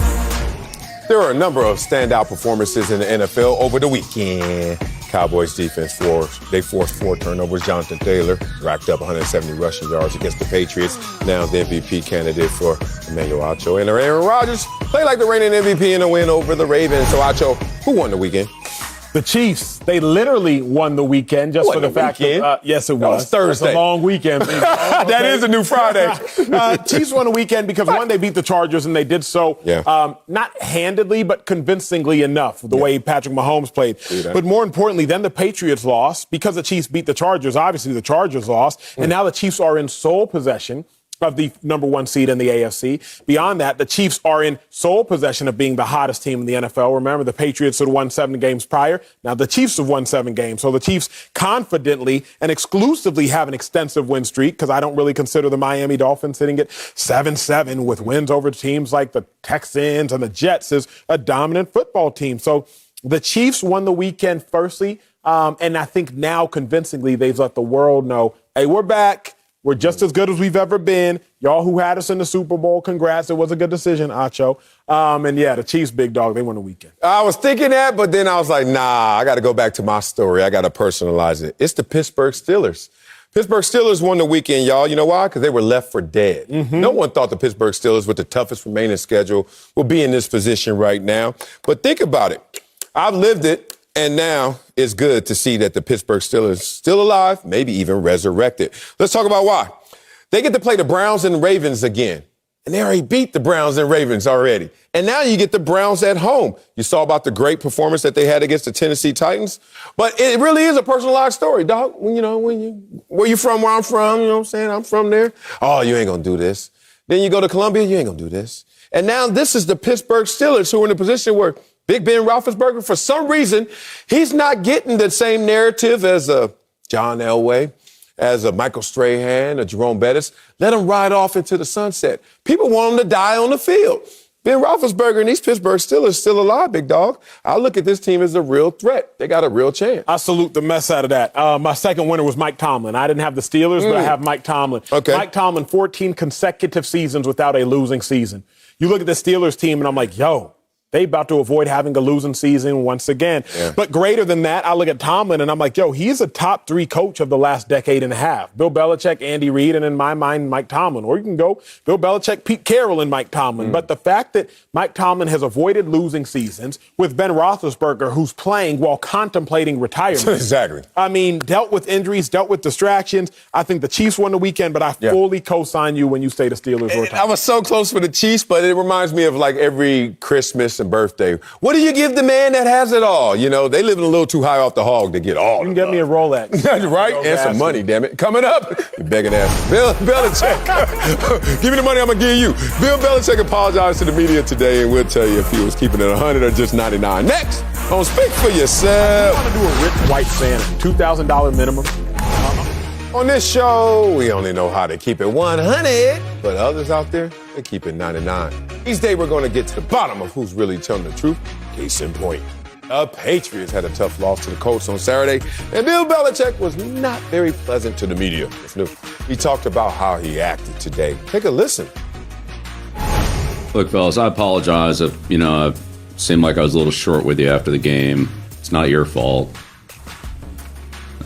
There are a number of standout performances in the NFL over the weekend. Cowboys defense forced 4 turnovers. Jonathan Taylor racked up 170 rushing yards against the Patriots. Now the MVP candidate for Emmanuel Acho. And Aaron Rodgers played like the reigning MVP in a win over the Ravens. So Acho, who won the weekend? The Chiefs, they literally won the weekend just for the fact that, yes, it was. Thursday. It's a long weekend. That is a new Friday. Chiefs won the weekend because, one, they beat the Chargers, and they did so not handedly, but convincingly enough, the way Patrick Mahomes played. But more importantly, then the Patriots lost because the Chiefs beat the Chargers. Obviously, the Chargers lost, and now the Chiefs are in sole possession of the number 1 seed in the AFC. Beyond that, the Chiefs are in sole possession of being the hottest team in the NFL. Remember, the Patriots had won 7 games prior. Now the Chiefs have won 7 games. So the Chiefs confidently and exclusively have an extensive win streak, because I don't really consider the Miami Dolphins sitting at 7-7 with wins over teams like the Texans and the Jets as a dominant football team. So the Chiefs won the weekend firstly, and I think now convincingly they've let the world know, hey, we're back. We're just as good as we've ever been. Y'all who had us in the Super Bowl, congrats. It was a good decision, Acho. And yeah, the Chiefs, big dog, they won the weekend. I was thinking that, but then I was like, nah, I got to go back to my story. I got to personalize it. It's the Pittsburgh Steelers. Pittsburgh Steelers won the weekend, y'all. You know why? Because they were left for dead. No one thought the Pittsburgh Steelers, with the toughest remaining schedule, would be in this position right now. But think about it. I've lived it. And now it's good to see that the Pittsburgh Steelers still alive, maybe even resurrected. Let's talk about why. They get to play the Browns and Ravens again. And they already beat the Browns and Ravens already. And now you get the Browns at home. You saw about the great performance that they had against the Tennessee Titans. But it really is a personalized story, dog. Where you from, where I'm from, you know what I'm saying? I'm from there. Oh, you ain't going to do this. Then you go to Columbia, you ain't going to do this. And now this is the Pittsburgh Steelers who are in a position where Big Ben Roethlisberger, for some reason, he's not getting the same narrative as a John Elway, as a Michael Strahan, a Jerome Bettis. Let him ride off into the sunset. People want him to die on the field. Ben Roethlisberger and these Pittsburgh Steelers still alive, big dog. I look at this team as a real threat. They got a real chance. I salute the mess out of that. My second winner was Mike Tomlin. I didn't have the Steelers, but I have Mike Tomlin. Okay. Mike Tomlin, 14 consecutive seasons without a losing season. You look at the Steelers team, and I'm like, yo, they about to avoid having a losing season once again. Yeah. But greater than that, I look at Tomlin, and I'm like, yo, he's a top 3 coach of the last decade and a half. Bill Belichick, Andy Reid, and in my mind, Mike Tomlin. Or you can go Bill Belichick, Pete Carroll, and Mike Tomlin. But the fact that Mike Tomlin has avoided losing seasons with Ben Roethlisberger, who's playing while contemplating retirement. Exactly. I mean, dealt with injuries, dealt with distractions. I think the Chiefs won the weekend, but I fully co-sign you when you say the Steelers were. I was so close for the Chiefs, but it reminds me of like every Christmas and birthday. What do you give the man that has it all? You know, they living a little too high off the hog to get all. You can get me a Rolex. Right? And some money, damn it. Coming up, you begging ass. Bill Belichick. Give me the money I'm going to give you. Bill Belichick apologized to the media today, and we'll tell you if he was keeping it 100 or just 99. Next, on Speak for Yourself. I want to do a rich white Santa. $2,000 minimum. On this show, we only know how to keep it 100, but others out there, they keep it 99. Each day, we're going to get to the bottom of who's really telling the truth. Case in point, the Patriots had a tough loss to the Colts on Saturday, and Bill Belichick was not very pleasant to the media. He talked about how he acted today. Take a listen. Look, fellas, I apologize if, I seemed like I was a little short with you after the game. It's not your fault.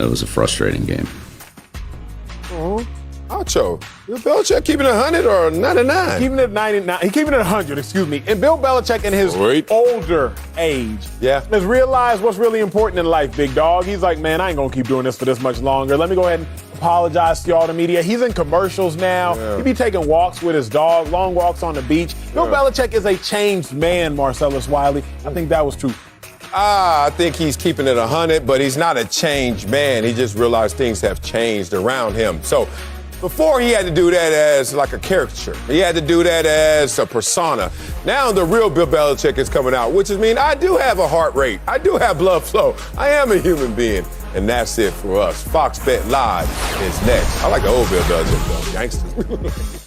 It was a frustrating game. Oh, Acho, Bill Belichick keeping it 100 or 99? Keeping it 99. He's keeping it 100, excuse me. And Bill Belichick in his older age has realized what's really important in life, big dog. He's like, man, I ain't going to keep doing this for this much longer. Let me go ahead and apologize to y'all, the media. He's in commercials now. He be taking walks with his dog, long walks on the beach. Bill Belichick is a changed man, Marcellus Wiley. I think that was true. I think he's keeping it 100, but he's not a changed man. He just realized things have changed around him. So before he had to do that as like a caricature. He had to do that as a persona. Now the real Bill Belichick is coming out, which means I do have a heart rate. I do have blood flow. I am a human being. And that's it for us. Fox Bet Live is next. I like the old Bill Belichick, though. Gangsters.